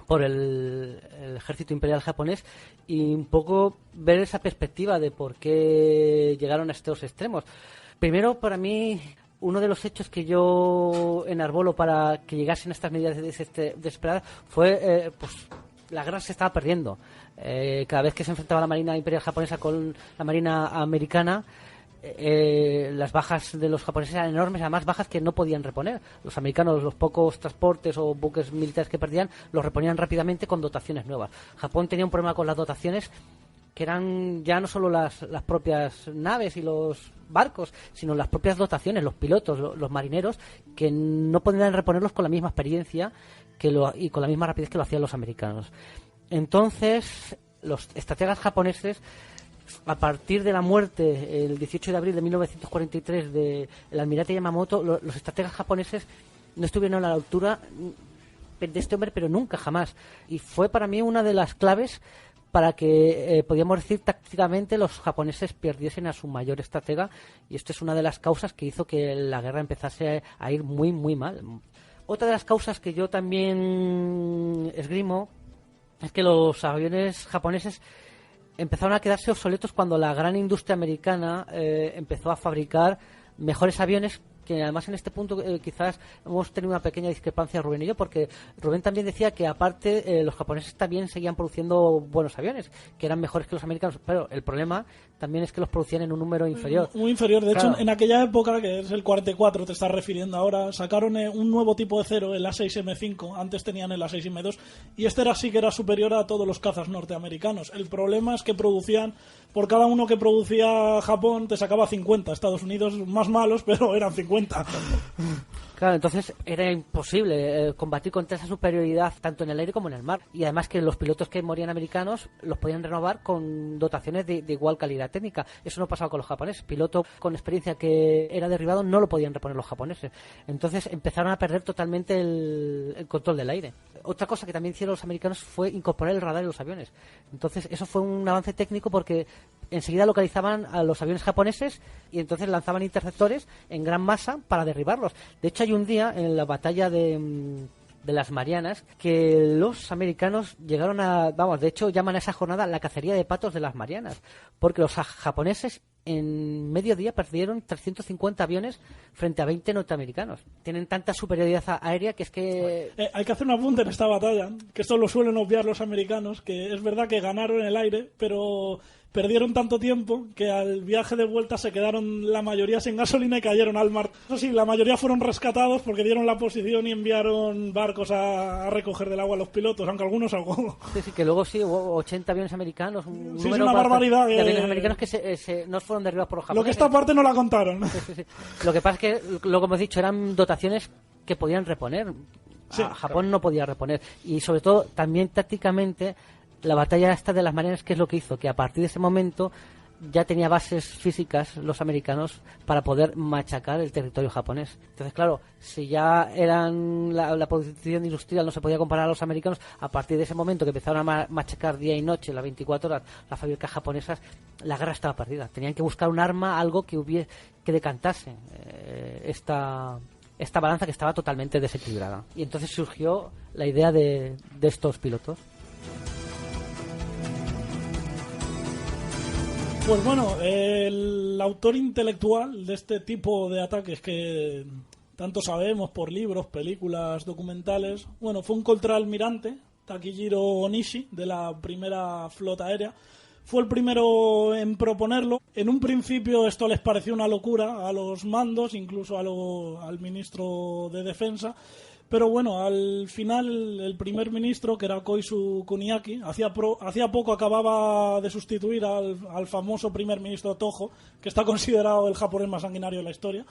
por el ejército imperial japonés, y un poco ver esa perspectiva de por qué llegaron a estos extremos. Primero, para mí, uno de los hechos que yo enarbolo para que llegasen a estas medidas desesperadas fue pues la guerra se estaba perdiendo. Cada vez que se enfrentaba la Marina Imperial japonesa con la Marina americana, las bajas de los japoneses eran enormes, además bajas que no podían reponer. Los americanos, los pocos transportes o buques militares que perdían, los reponían rápidamente con dotaciones nuevas. Japón tenía un problema con las dotaciones, que eran ya no solo las propias naves y los barcos, sino las propias dotaciones, los pilotos, los marineros, que no podían reponerlos con la misma experiencia y con la misma rapidez que lo hacían los americanos. Entonces, los estrategas japoneses, a partir de la muerte el 18 de abril de 1943 del almirante Yamamoto, los estrategas japoneses no estuvieron a la altura de este hombre, pero nunca, jamás. Y fue para mí una de las claves para que, podríamos decir, tácticamente los japoneses perdiesen a su mayor estratega, y esto es una de las causas que hizo que la guerra empezase a ir muy, muy mal. Otra de las causas que yo también esgrimo es que los aviones japoneses empezaron a quedarse obsoletos cuando la gran industria americana empezó a fabricar mejores aviones, que además en este punto quizás hemos tenido una pequeña discrepancia Rubén y yo, porque Rubén también decía que aparte los japoneses también seguían produciendo buenos aviones, que eran mejores que los americanos, pero el problema también es que los producían en un número inferior. Muy inferior, de Claro. hecho en aquella época, que es el 44 te estás refiriendo ahora, sacaron un nuevo tipo de cero, el A6M5, antes tenían el A6M2, y este sí que era superior a todos los cazas norteamericanos. El problema es que producían, por cada uno que producía Japón te sacaba 50, Estados Unidos más malos, pero eran 50. Claro, entonces era imposible combatir contra esa superioridad tanto en el aire como en el mar. Y además que los pilotos que morían americanos los podían renovar con dotaciones de igual calidad técnica. Eso no pasaba con los japoneses. Piloto con experiencia que era derribado no lo podían reponer los japoneses. Entonces empezaron a perder totalmente el control del aire. Otra cosa que también hicieron los americanos fue incorporar el radar en los aviones. Entonces eso fue un avance técnico, porque enseguida localizaban a los aviones japoneses y entonces lanzaban interceptores en gran masa para derribarlos. De hecho, hay un día en la batalla de las Marianas que los americanos llegaron de hecho llaman a esa jornada la cacería de patos de las Marianas, porque los japoneses en mediodía perdieron 350 aviones frente a 20 norteamericanos. Tienen tanta superioridad aérea que es que... Hay que hacer un apunte en esta batalla, que esto lo suelen obviar los americanos, que es verdad que ganaron en el aire, pero perdieron tanto tiempo que al viaje de vuelta se quedaron la mayoría sin gasolina y cayeron al mar. Eso sí, la mayoría fueron rescatados porque dieron la posición y enviaron barcos a recoger del agua a los pilotos, aunque algunos ahogó. Sí, que luego sí hubo 80 aviones americanos, un Sí, número una barbaridad. de aviones americanos que no fueron derribados por los japoneses. Lo que esta parte no la contaron. Sí. Lo que pasa es que, lo que hemos dicho, eran dotaciones que podían reponer. Sí, Japón no podía reponer. Y sobre todo, también tácticamente, la batalla esta de las Marianas, ¿qué es lo que hizo? Que a partir de ese momento ya tenía bases físicas los americanos para poder machacar el territorio japonés. Entonces, claro, si ya eran la producción industrial no se podía comparar a los americanos, a partir de ese momento que empezaron a machacar día y noche, las 24 horas, las fábricas japonesas, la guerra estaba perdida. Tenían que buscar un arma, algo que decantase esta balanza que estaba totalmente desequilibrada. Y entonces surgió la idea de estos pilotos. Pues bueno, el autor intelectual de este tipo de ataques que tanto sabemos por libros, películas, documentales, bueno, fue un contraalmirante, Takijiro Onishi, de la primera flota aérea. Fue el primero en proponerlo. En un principio esto les pareció una locura a los mandos, incluso al ministro de Defensa. Pero bueno, al final el primer ministro, que era Koizu Kuniaki, hacía poco acababa de sustituir al famoso primer ministro Toho, que está considerado el japonés más sanguinario de la historia.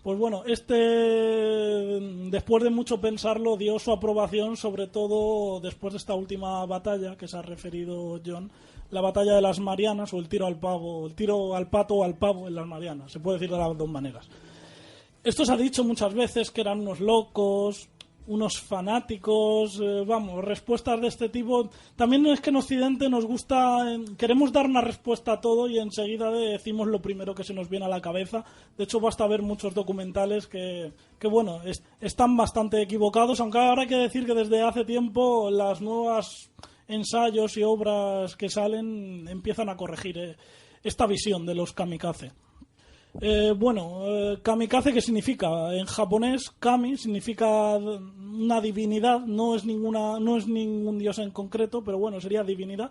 Pues bueno, después de mucho pensarlo, dio su aprobación, sobre todo después de esta última batalla que se ha referido John, la batalla de las Marianas, o el tiro al pavo, el tiro al pato o al pavo en las Marianas. Se puede decir de las dos maneras. Esto se ha dicho muchas veces que eran unos locos, unos fanáticos, respuestas de este tipo. También es que en Occidente nos gusta, queremos dar una respuesta a todo y enseguida decimos lo primero que se nos viene a la cabeza. De hecho, basta ver muchos documentales que están bastante equivocados, aunque ahora hay que decir que desde hace tiempo las nuevas ensayos y obras que salen empiezan a corregir esta visión de los kamikaze. Kamikaze, ¿qué significa? En japonés, kami significa una divinidad, no es ningún dios en concreto, pero bueno, sería divinidad.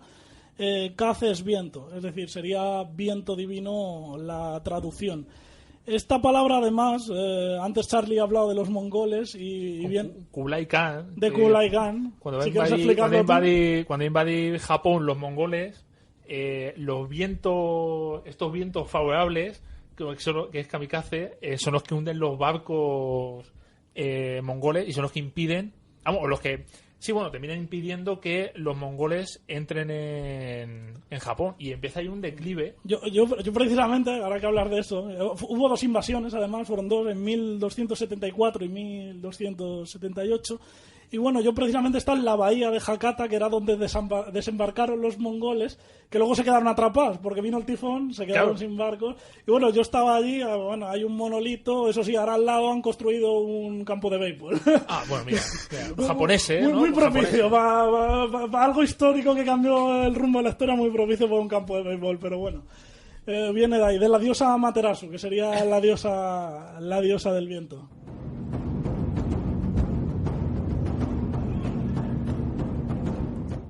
Kaze es viento, es decir, sería viento divino la traducción. Esta palabra, además, antes Charlie ha hablado de los mongoles y bien... Kublai Khan. De Kublai Khan. Cuando invadir Japón los mongoles, estos vientos favorables, que es kamikaze, son los que hunden los barcos mongoles y son los que impiden, terminan impidiendo que los mongoles entren en Japón, y empieza ahí un declive. Yo precisamente, ahora que hablar de eso, hubo dos invasiones, además, fueron dos, en 1274 y 1278. Y bueno, yo precisamente estaba en la bahía de Hakata, que era donde desembarcaron los mongoles, que luego se quedaron atrapados, porque vino el tifón, se quedaron sin barcos. Y bueno, yo estaba allí, hay un monolito, eso sí, ahora al lado han construido un campo de béisbol. Ah, bueno, mira japoneses, ¿no? Muy propicio, para algo histórico que cambió el rumbo de la historia, muy propicio para un campo de béisbol, pero bueno. Viene de ahí, de la diosa Amaterasu, que sería la diosa del viento.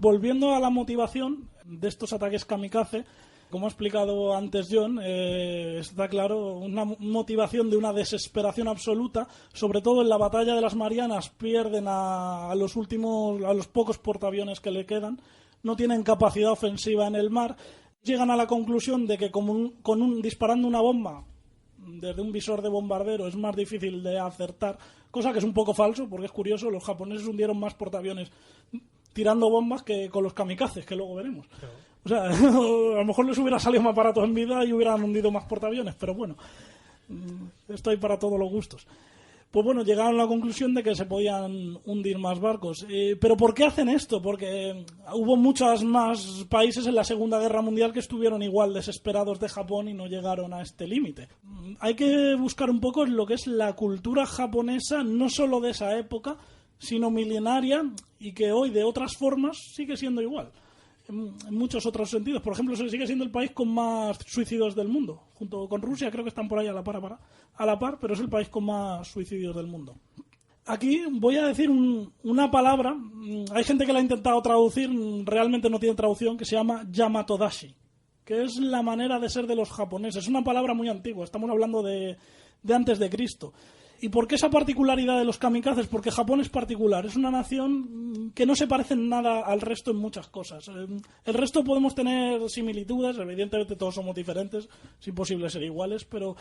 Volviendo a la motivación de estos ataques kamikaze, como ha explicado antes John, está claro, una motivación de una desesperación absoluta. Sobre todo en la batalla de las Marianas pierden a los pocos portaaviones que le quedan, no tienen capacidad ofensiva en el mar, llegan a la conclusión de que disparando una bomba desde un visor de bombardero es más difícil de acertar, cosa que es un poco falso, porque es curioso, los japoneses hundieron más portaaviones tirando bombas que con los kamikazes, que luego veremos. Claro. O sea, a lo mejor les hubiera salido más baratos en vida y hubieran hundido más portaaviones, pero bueno, esto hay para todos los gustos. Pues bueno, llegaron a la conclusión de que se podían hundir más barcos. ¿Pero por qué hacen esto? Porque hubo muchos más países en la Segunda Guerra Mundial que estuvieron igual desesperados de Japón y no llegaron a este límite. Hay que buscar un poco lo que es la cultura japonesa, no solo de esa época, sino milenaria, y que hoy de otras formas sigue siendo igual, en muchos otros sentidos. Por ejemplo, sigue siendo el país con más suicidios del mundo, junto con Rusia, creo que están por ahí a la par, pero es el país con más suicidios del mundo. Aquí voy a decir una palabra, hay gente que la ha intentado traducir, realmente no tiene traducción, que se llama Yamatodashi, que es la manera de ser de los japoneses. Es una palabra muy antigua, estamos hablando de antes de Cristo. ¿Y por qué esa particularidad de los kamikazes? Porque Japón es particular, es una nación que no se parece en nada al resto en muchas cosas. El resto podemos tener similitudes, evidentemente todos somos diferentes, es imposible ser iguales, pero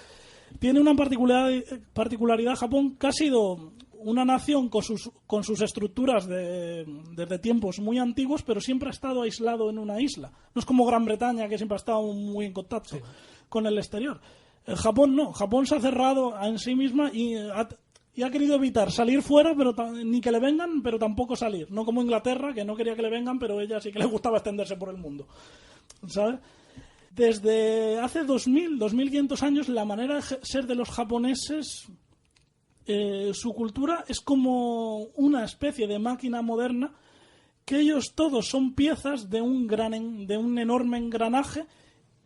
tiene una particularidad Japón, que ha sido una nación con sus estructuras desde tiempos muy antiguos, pero siempre ha estado aislado en una isla. No es como Gran Bretaña, que siempre ha estado muy en contacto con el exterior. Japón no, Japón se ha cerrado en sí misma y ha querido evitar salir fuera, pero ni que le vengan, pero tampoco salir. No como Inglaterra, que no quería que le vengan, pero ella sí que le gustaba extenderse por el mundo, ¿sabes? Desde hace 2500 años, la manera de ser de los japoneses, su cultura es como una especie de máquina moderna, que ellos todos son piezas de un enorme engranaje,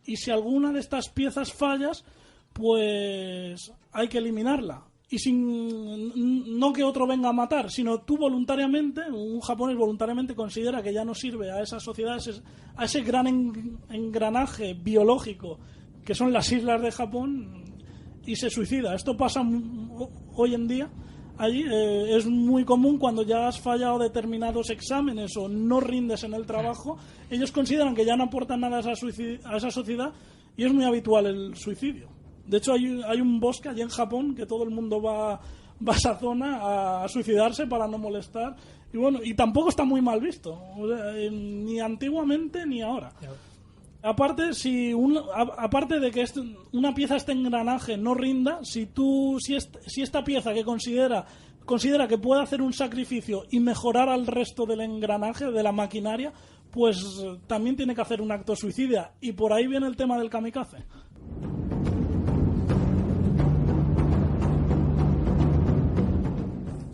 y si alguna de estas piezas fallas, pues hay que eliminarla. Y sin no que otro venga a matar, sino tú voluntariamente, un japonés voluntariamente considera que ya no sirve a esa sociedad, a ese gran engranaje biológico que son las islas de Japón, y se suicida. Esto pasa hoy en día allí. Es muy común cuando ya has fallado determinados exámenes o no rindes en el trabajo, ellos consideran que ya no aportan nada a esa sociedad, y es muy habitual el suicidio. De hecho, hay un bosque allí en Japón que todo el mundo va a esa zona a suicidarse para no molestar. Y bueno, y tampoco está muy mal visto, o sea, ni antiguamente ni ahora. Aparte, aparte de que una pieza, este engranaje, no rinda, si esta pieza que considera que puede hacer un sacrificio y mejorar al resto del engranaje, de la maquinaria, pues también tiene que hacer un acto suicida. Y por ahí viene el tema del kamikaze.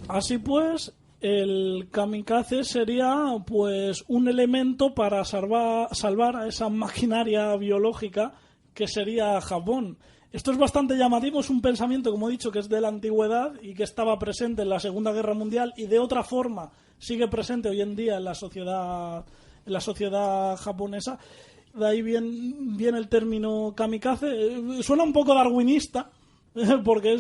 Así pues, el kamikaze sería pues un elemento para salvar a esa maquinaria biológica que sería Japón. Esto es bastante llamativo, es un pensamiento, como he dicho, que es de la antigüedad y que estaba presente en la Segunda Guerra Mundial y de otra forma sigue presente hoy en día en la sociedad japonesa. De ahí viene el término kamikaze. Suena un poco darwinista, porque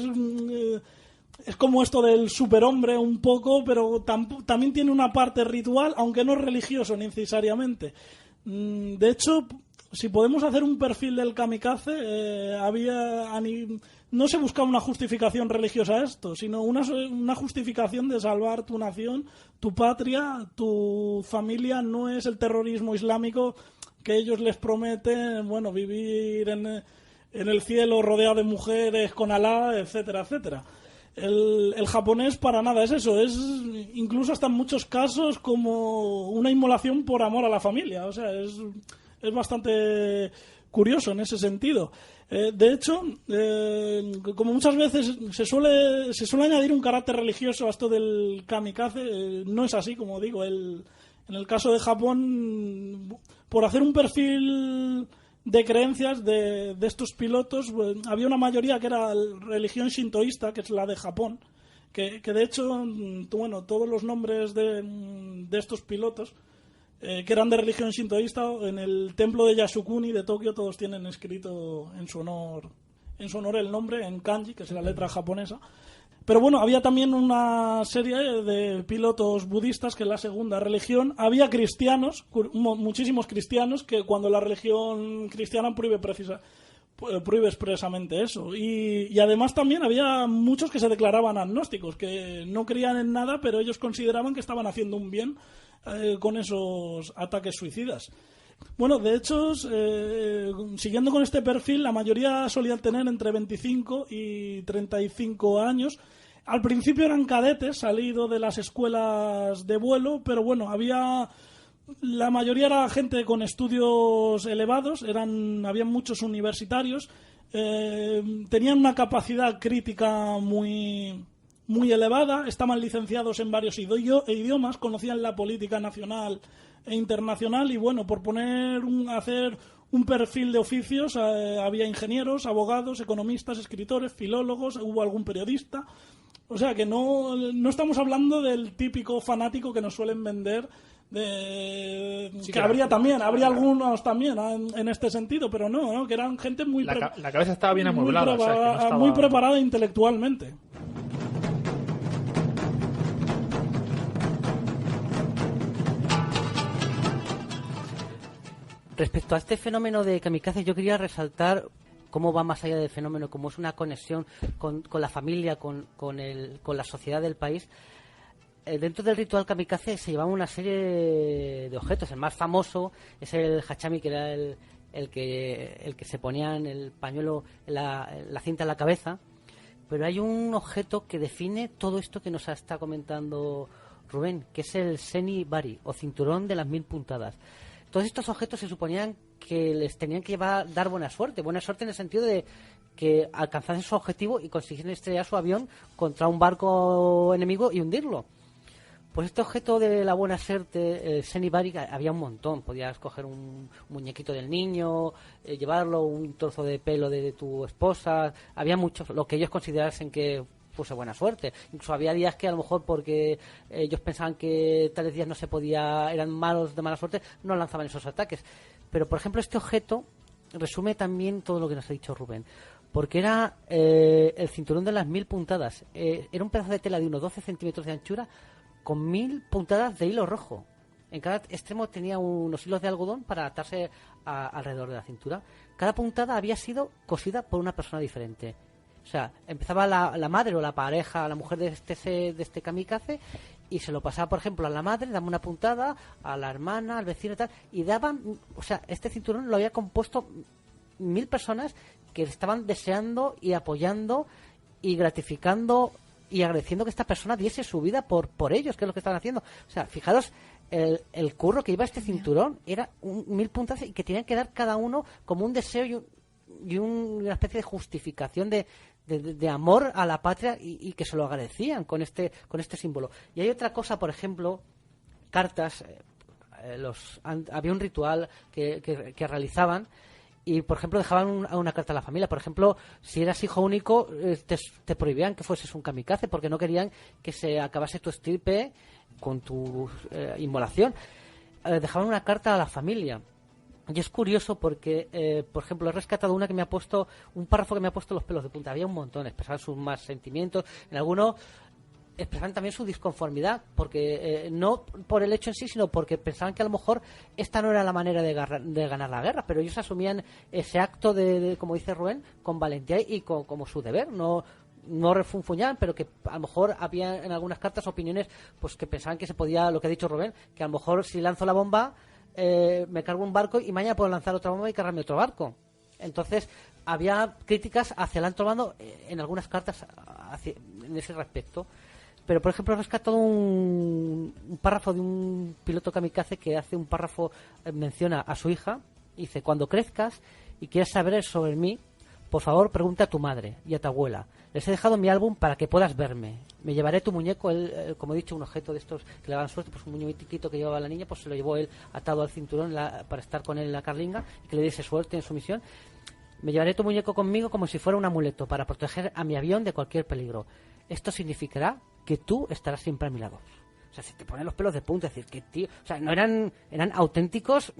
es como esto del superhombre un poco, pero también tiene una parte ritual, aunque no religioso necesariamente. De hecho, si podemos hacer un perfil del kamikaze, no se buscaba una justificación religiosa a esto, sino una justificación de salvar tu nación, tu patria, tu familia. No es el terrorismo islámico que ellos les prometen, bueno, vivir en el cielo rodeado de mujeres con Alá, etcétera, etcétera. El japonés para nada es eso, es incluso hasta en muchos casos como una inmolación por amor a la familia. O sea, es bastante curioso en ese sentido. De hecho, como muchas veces se suele añadir un carácter religioso a esto del kamikaze, no es así, como digo. En el caso de Japón, por hacer un perfil de creencias de estos pilotos, pues, había una mayoría que era religión shintoísta, que es la de Japón, que de hecho, bueno, todos los nombres de estos pilotos que eran de religión shintoísta, en el templo de Yasukuni de Tokio todos tienen escrito en su honor el nombre en kanji, que es la letra japonesa. Pero bueno, había también una serie de pilotos budistas, que es la segunda religión. Había cristianos, muchísimos cristianos, que cuando la religión cristiana prohíbe expresamente eso. Y además también había muchos que se declaraban agnósticos, que no creían en nada, pero ellos consideraban que estaban haciendo un bien con esos ataques suicidas. Bueno, de hecho, siguiendo con este perfil, la mayoría solían tener entre 25 y 35 años. Al principio eran cadetes, salidos de las escuelas de vuelo, pero bueno, la mayoría era gente con estudios elevados, había muchos universitarios, tenían una capacidad crítica muy, muy elevada, estaban licenciados en varios idiomas, conocían la política nacional e internacional, y bueno, por hacer un perfil de oficios, había ingenieros, abogados, economistas, escritores, filólogos, hubo algún periodista. O sea que no estamos hablando del típico fanático que nos suelen vender, sí, que habría algunos también en este sentido, pero no, que eran gente muy la cabeza estaba bien amueblada, muy preparada intelectualmente. Respecto a este fenómeno de kamikaze, yo quería resaltar cómo va más allá del fenómeno, cómo es una conexión con la familia, con la sociedad del país. Dentro del ritual kamikaze se llevaban una serie de objetos. El más famoso es el hachami, que era el que se ponía en el pañuelo, la cinta en la cabeza. Pero hay un objeto que define todo esto que nos está comentando Rubén, que es el seni bari, o cinturón de las 1000 puntadas. Todos estos objetos se suponían que les tenían que dar buena suerte en el sentido de que alcanzasen su objetivo y consiguiesen estrellar su avión contra un barco enemigo y hundirlo. Pues este objeto de la buena suerte, Senibari, había un montón. Podías coger un muñequito del niño, llevarlo, un trozo de pelo de tu esposa. Había muchos, lo que ellos considerasen que fuese buena suerte. Incluso había días que a lo mejor porque ellos pensaban que tales días no se podía, eran malos de mala suerte, no lanzaban esos ataques. Pero, por ejemplo, este objeto resume también todo lo que nos ha dicho Rubén. Porque era el cinturón de las 1000 puntadas. Era un pedazo de tela de unos 12 centímetros de anchura con 1000 puntadas de hilo rojo. En cada extremo tenía unos hilos de algodón para atarse alrededor de la cintura. Cada puntada había sido cosida por una persona diferente. O sea, empezaba la madre o la pareja, la mujer de este kamikaze, y se lo pasaba, por ejemplo, a la madre, daba una puntada, a la hermana, al vecino y tal, y daban, o sea, este cinturón lo había compuesto 1000 personas que estaban deseando y apoyando y gratificando y agradeciendo que esta persona diese su vida por ellos, que es lo que estaban haciendo. O sea, fijaros, el curro que iba este cinturón era 1000 puntas y que tenían que dar cada uno como un deseo y una especie de justificación de amor a la patria y que se lo agradecían con este símbolo. Y hay otra cosa, por ejemplo, cartas. Había un ritual que realizaban. Y, por ejemplo, dejaban una carta a la familia. Por ejemplo, si eras hijo único, te prohibían que fueses un kamikaze porque no querían que se acabase tu estirpe con tu inmolación. Dejaban una carta a la familia. Y es curioso porque, por ejemplo, he rescatado una que me ha puesto, un párrafo que me ha puesto los pelos de punta. Había un montón, expresaban sus más sentimientos. En alguno expresaban también su disconformidad, porque no por el hecho en sí, sino porque pensaban que a lo mejor esta no era la manera de ganar la guerra, pero ellos asumían ese acto de como dice Rubén, con valentía y como su deber, no refunfuñaban, pero que a lo mejor había en algunas cartas opiniones pues que pensaban que se podía, lo que ha dicho Rubén, que a lo mejor si lanzo la bomba me cargo un barco y mañana puedo lanzar otra bomba y cargarme otro barco. Entonces había críticas hacia el alto mando en algunas cartas en ese respecto. Pero, por ejemplo, he rescatado un párrafo de un piloto kamikaze que hace un párrafo, menciona a su hija, y dice: cuando crezcas y quieras saber sobre mí, por favor pregunta a tu madre y a tu abuela. Les he dejado mi álbum para que puedas verme. Me llevaré tu muñeco, como he dicho, un objeto de estos que le daban suerte, pues un muñequito que llevaba la niña, pues se lo llevó él atado al cinturón para estar con él en la carlinga y que le diese suerte en su misión. Me llevaré tu muñeco conmigo como si fuera un amuleto para proteger a mi avión de cualquier peligro. Esto significará que tú estarás siempre a mi lado. O sea, se te ponen los pelos de punta, es decir, que tío, o sea, no eran auténticos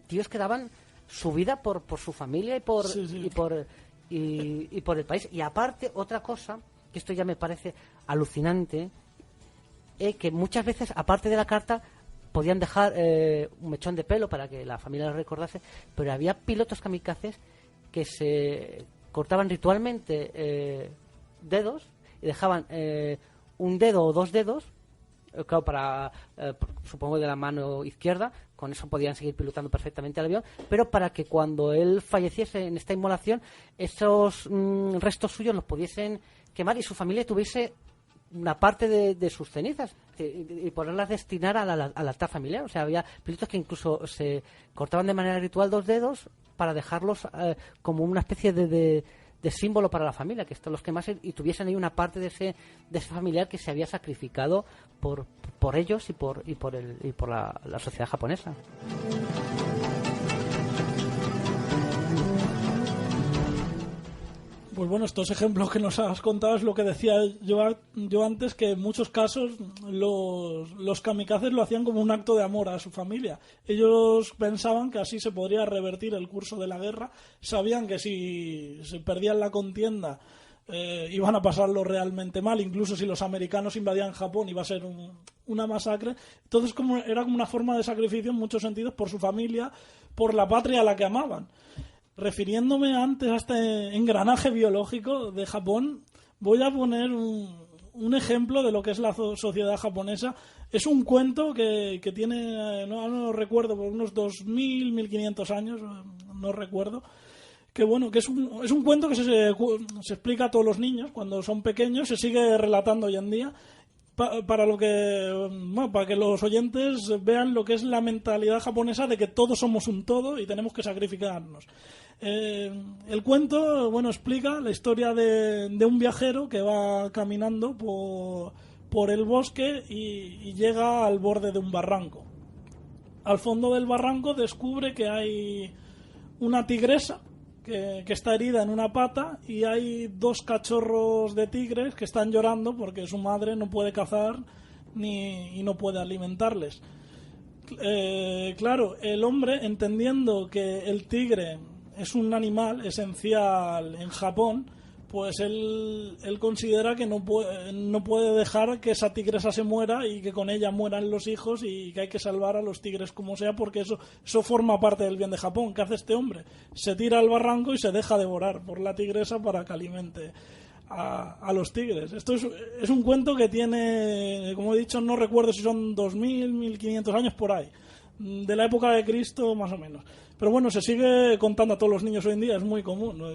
tíos que daban su vida por su familia y por el país. Y aparte, otra cosa, que esto ya me parece alucinante, que muchas veces, aparte de la carta, podían dejar un mechón de pelo para que la familia lo recordase, pero había pilotos kamikazes que se cortaban ritualmente dedos y dejaban un dedo o dos dedos, claro, para supongo de la mano izquierda, con eso podían seguir pilotando perfectamente el avión, pero para que cuando él falleciese en esta inmolación, esos restos suyos los pudiesen quemar y su familia tuviese una parte de sus cenizas y poderlas destinar al altar familiar. O sea, había pilotos que incluso se cortaban de manera ritual dos dedos para dejarlos como una especie de símbolo para la familia, que estos los quemasen y tuviesen ahí una parte de ese familiar que se había sacrificado por ellos y por la sociedad japonesa. Pues bueno, estos ejemplos que nos has contado es lo que decía yo antes, que en muchos casos los kamikazes lo hacían como un acto de amor a su familia. Ellos pensaban que así se podría revertir el curso de la guerra, sabían que si se perdían la contienda iban a pasarlo realmente mal, incluso si los americanos invadían Japón iba a ser una masacre. Entonces era como una forma de sacrificio en muchos sentidos por su familia, por la patria a la que amaban. Refiriéndome antes a este engranaje biológico de Japón, voy a poner un ejemplo de lo que es la sociedad japonesa. Es un cuento que tiene, no recuerdo, por unos 2000, 1500 años, no recuerdo. Que bueno, que es un cuento que se explica a todos los niños cuando son pequeños, se sigue relatando hoy en día. Para que los oyentes vean lo que es la mentalidad japonesa de que todos somos un todo y tenemos que sacrificarnos. El cuento, explica la historia de un viajero que va caminando por el bosque y llega al borde de un barranco. Al fondo del barranco descubre que hay una tigresa que está herida en una pata y hay 2 cachorros de tigres que están llorando porque su madre no puede cazar y no puede alimentarles. Claro, el hombre, entendiendo que el tigre es un animal esencial en Japón, pues él considera que no puede dejar que esa tigresa se muera y que con ella mueran los hijos, y que hay que salvar a los tigres como sea, porque eso forma parte del bien de Japón. ¿Qué hace este hombre? Se tira al barranco y se deja devorar por la tigresa para que alimente a los tigres. Esto es un cuento que tiene, como he dicho, no recuerdo si son 2000, 1500 años por ahí, de la época de Cristo más o menos. Pero bueno, se sigue contando a todos los niños hoy en día, es muy común, ¿no?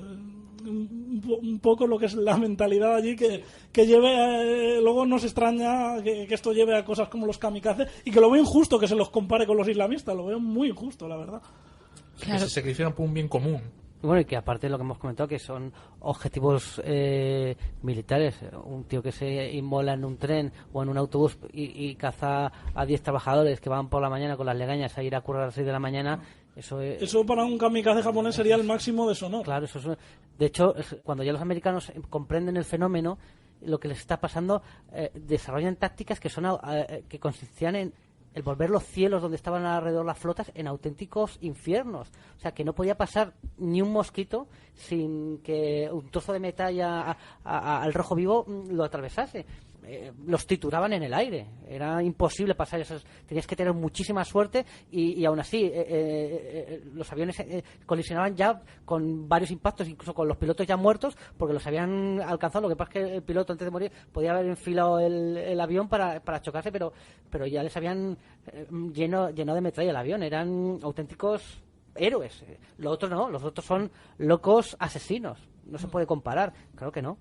Un poco lo que es la mentalidad allí, que lleve luego nos extraña que esto lleve a cosas como los kamikaze, y que lo veo injusto que se los compare con los islamistas, lo veo muy injusto, la verdad. Claro. Que se sacrifican por un bien común. Bueno, y que aparte de lo que hemos comentado, que son objetivos militares. Un tío que se inmola en un tren o en un autobús y caza a 10 trabajadores que van por la mañana con las legañas a ir a currar a las 6 de la mañana. Eso para un kamikaze japonés sería el máximo deshonor. Claro, de hecho, cuando ya los americanos comprenden el fenómeno, lo que les está pasando, desarrollan tácticas que consistían en el volver los cielos donde estaban alrededor las flotas en auténticos infiernos. O sea, que no podía pasar ni un mosquito sin que un trozo de metal al rojo vivo lo atravesase. Los trituraban en el aire, era imposible pasar esos, tenías que tener muchísima suerte y aún así los aviones colisionaban ya con varios impactos, incluso con los pilotos ya muertos, porque los habían alcanzado. Lo que pasa es que el piloto, antes de morir, podía haber enfilado el avión para chocarse, pero ya les habían lleno de metralla el avión. Eran auténticos héroes. Los otros no, los otros son locos asesinos. No se puede comparar, claro que no.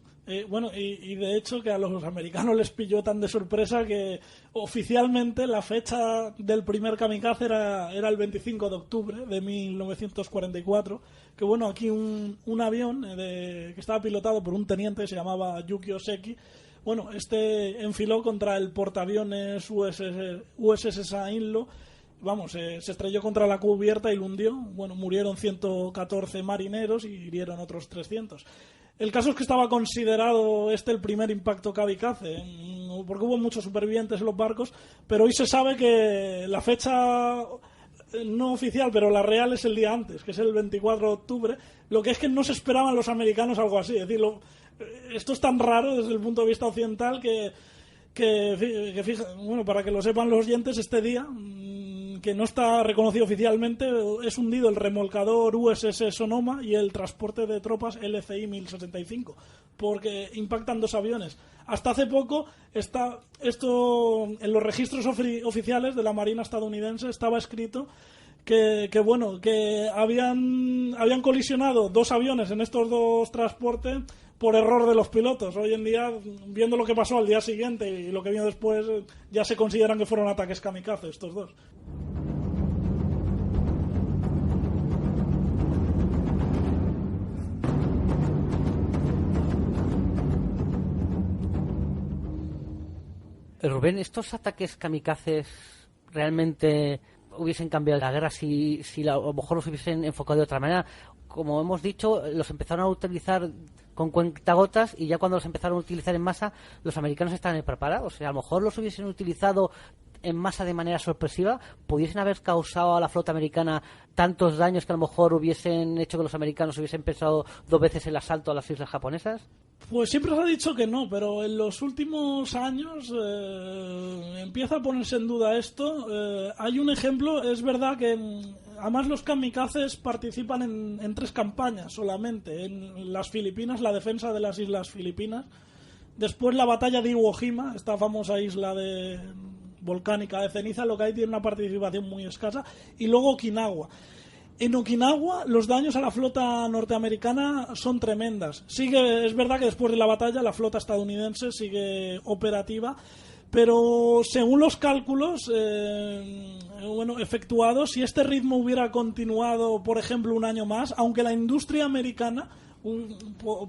Bueno, y de hecho que a los americanos les pilló tan de sorpresa que oficialmente la fecha del primer kamikaze era el 25 de octubre de 1944, que bueno, aquí un avión que estaba pilotado por un teniente que se llamaba Yuki Oseki. Bueno, este enfiló contra el portaaviones USS Sainlo. Vamos, se estrelló contra la cubierta y lo hundió. Bueno, murieron 114 marineros y hirieron otros 300. El caso es que estaba considerado el primer impacto kamikaze, porque hubo muchos supervivientes en los barcos, pero hoy se sabe que la fecha no oficial, pero la real, es el día antes, que es el 24 de octubre. Lo que es que no se esperaban los americanos algo así. Es decir, esto es tan raro desde el punto de vista occidental que bueno, para que lo sepan los oyentes, este día, que no está reconocido oficialmente, es hundido el remolcador USS Sonoma y el transporte de tropas LCI 1065, porque impactan 2 aviones. Hasta hace poco, esto en los registros oficiales de la Marina estadounidense estaba escrito que habían colisionado 2 aviones en estos 2 transportes por error de los pilotos. Hoy en día, viendo lo que pasó al día siguiente y lo que vino después, ya se consideran que fueron ataques kamikaze estos 2. Rubén, ¿estos ataques kamikazes realmente hubiesen cambiado la guerra si a lo mejor los hubiesen enfocado de otra manera? Como hemos dicho, los empezaron a utilizar con cuentagotas y ya cuando los empezaron a utilizar en masa, los americanos estaban preparados. O sea, a lo mejor los hubiesen utilizado en masa de manera sorpresiva, pudiesen haber causado a la flota americana tantos daños que a lo mejor hubiesen hecho que los americanos hubiesen pensado 2 veces el asalto a las islas japonesas. Pues siempre se ha dicho que no, pero en los últimos años empieza a ponerse en duda esto. Hay un ejemplo, es verdad que además los kamikazes participan en 3 campañas solamente. En las Filipinas, la defensa de las islas Filipinas. Después la batalla de Iwo Jima, esta famosa isla volcánica de ceniza, lo que hay tiene una participación muy escasa. Y luego Okinawa. En Okinawa los daños a la flota norteamericana son tremendas. Es verdad que después de la batalla la flota estadounidense sigue operativa, pero según los cálculos efectuados, si este ritmo hubiera continuado, por ejemplo, un año más, aunque la industria americana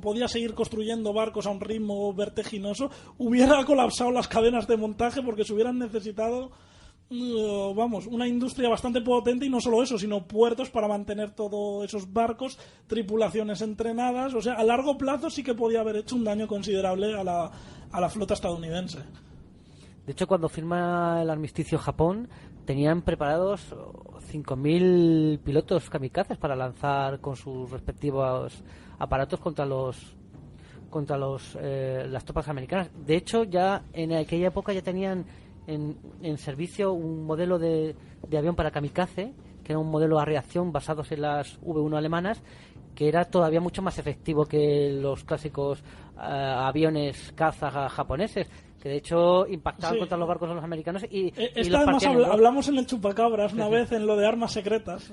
podía seguir construyendo barcos a un ritmo vertiginoso, hubiera colapsado las cadenas de montaje porque se hubieran necesitado una industria bastante potente, y no solo eso, sino puertos para mantener todos esos barcos, tripulaciones entrenadas. O sea, a largo plazo sí que podía haber hecho un daño considerable a la flota estadounidense. De hecho, cuando firma el armisticio Japón, tenían preparados 5.000 pilotos kamikazes para lanzar con sus respectivos aparatos contra las tropas americanas. De hecho, ya en aquella época ya tenían en servicio un modelo de avión para kamikaze, que era un modelo a reacción basados en las V1 alemanas, que era todavía mucho más efectivo que los clásicos aviones caza japoneses, que de hecho impactaban contra los barcos de los americanos y los además partían. hablamos en el Chupacabras una vez en lo de armas secretas.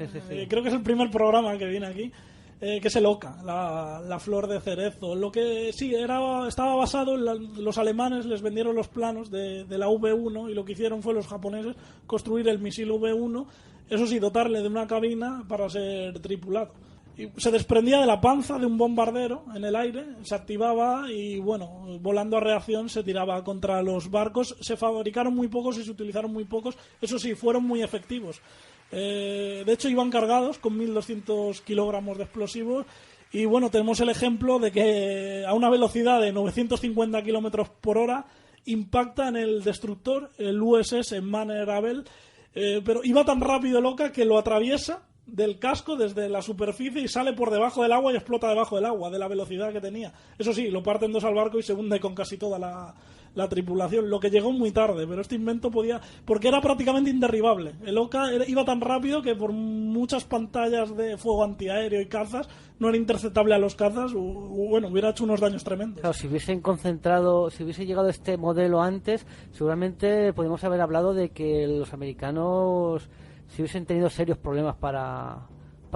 Creo que es el primer programa que viene aquí, que es el Oka, la flor de cerezo. Lo que sí estaba basado en los alemanes les vendieron los planos de la V1, y lo que hicieron fue los japoneses construir el misil V1, eso sí, dotarle de una cabina para ser tripulado. Y se desprendía de la panza de un bombardero en el aire, se activaba y, bueno, volando a reacción se tiraba contra los barcos. Se fabricaron muy pocos y se utilizaron muy pocos. Eso sí, fueron muy efectivos. De hecho, iban cargados con 1.200 kilogramos de explosivos. Y, bueno, tenemos el ejemplo de que a una velocidad de 950 kilómetros por hora impacta en el destructor, el USS Manner Abel. Pero iba tan rápido el Oka que lo atraviesa del casco desde la superficie y sale por debajo del agua y explota debajo del agua, de la velocidad que tenía. Eso sí, lo parten dos al barco y se hunde con casi toda la tripulación, lo que llegó muy tarde, pero este invento porque era prácticamente inderribable. El Oka iba tan rápido que por muchas pantallas de fuego antiaéreo y cazas no era interceptable a los cazas, hubiera hecho unos daños tremendos. Claro, si hubiese llegado este modelo antes, seguramente podríamos haber hablado de que los americanos si hubiesen tenido serios problemas para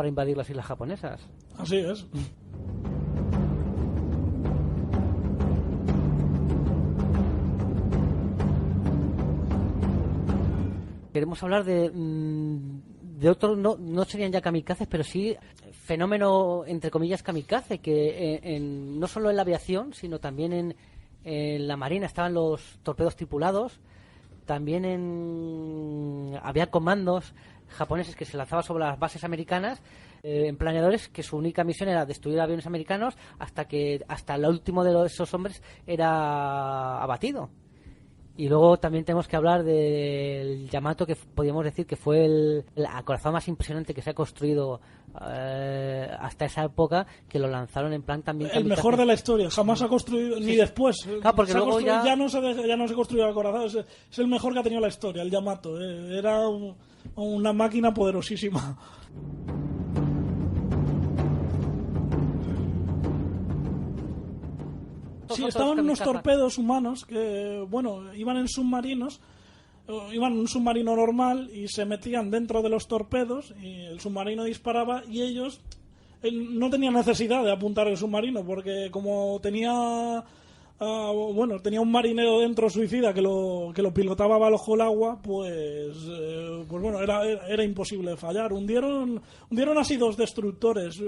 invadir las islas japonesas. Así es. Queremos hablar de otro, no serían ya kamikazes, pero sí fenómeno, entre comillas, kamikaze, que no solo en la aviación, sino también en la marina estaban los torpedos tripulados. También había comandos japoneses que se lanzaban sobre las bases americanas en planeadores, que su única misión era destruir aviones americanos hasta el último de esos hombres era abatido. Y luego también tenemos que hablar del Yamato, que podríamos decir que fue el acorazado más impresionante que se ha construido hasta esa época, que lo lanzaron en plan también el mejor de la historia, jamás ha construido ni después. Claro, porque luego ya no se construyó el acorazado, es el mejor que ha tenido la historia, el Yamato. Era una máquina poderosísima. Sí, estaban unos torpedos humanos que, iban en submarinos, iban en un submarino normal y se metían dentro de los torpedos y el submarino disparaba y ellos no tenían necesidad de apuntar el submarino porque como tenía un marinero dentro suicida que lo pilotaba bajo el agua, era imposible de fallar. Hundieron así dos destructores.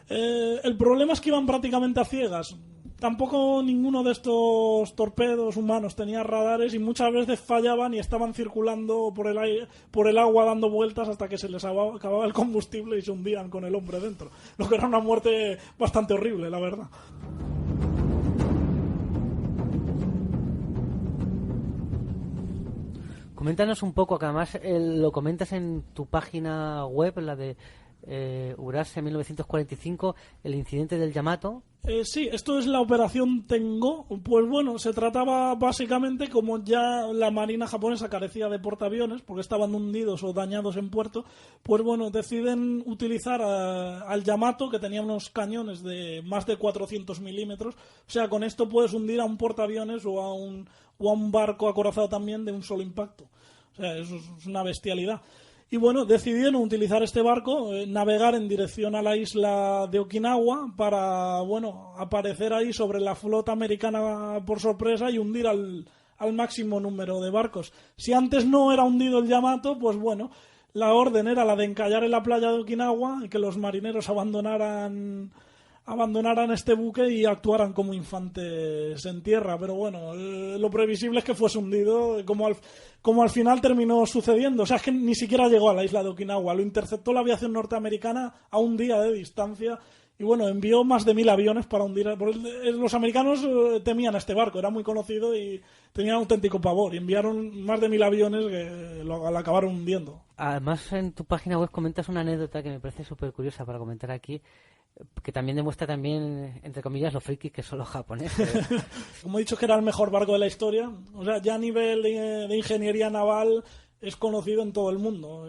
El problema es que iban prácticamente a ciegas. Tampoco ninguno de estos torpedos humanos tenía radares y muchas veces fallaban y estaban circulando por el agua dando vueltas hasta que se les acababa el combustible y se hundían con el hombre dentro. Lo que era una muerte bastante horrible, la verdad. Coméntanos un poco, que además lo comentas en tu página web, la de Urase 1945, el incidente del Yamato. Sí, esto es la operación Tengo. Pues se trataba básicamente, como ya la marina japonesa carecía de portaaviones porque estaban hundidos o dañados en puerto, deciden utilizar al Yamato, que tenía unos cañones de más de 400 milímetros. O sea, con esto puedes hundir a un portaaviones o a un barco acorazado también de un solo impacto. O sea, eso es una bestialidad. Y decidieron utilizar este barco, navegar en dirección a la isla de Okinawa para, aparecer ahí sobre la flota americana por sorpresa y hundir al máximo número de barcos. Si antes no era hundido el Yamato, la orden era la de encallar en la playa de Okinawa y que los marineros abandonaran abandonaran este buque y actuaran como infantes en tierra. Pero bueno, lo previsible es que fuese hundido, como al final terminó sucediendo. O sea, es que ni siquiera llegó a la isla de Okinawa. Lo interceptó la aviación norteamericana a un día de distancia. Y bueno, envió más de 1000 aviones para hundir. Los americanos temían a este barco, era muy conocido y tenían auténtico pavor. Y enviaron más de 1000 aviones que lo acabaron hundiendo. Además, en tu página web comentas una anécdota que me parece súper curiosa para comentar aquí, que también demuestra también, entre comillas, lo frikis que son los japoneses. Como he dicho, que era el mejor barco de la historia. O sea, ya a nivel de ingeniería naval es conocido en todo el mundo.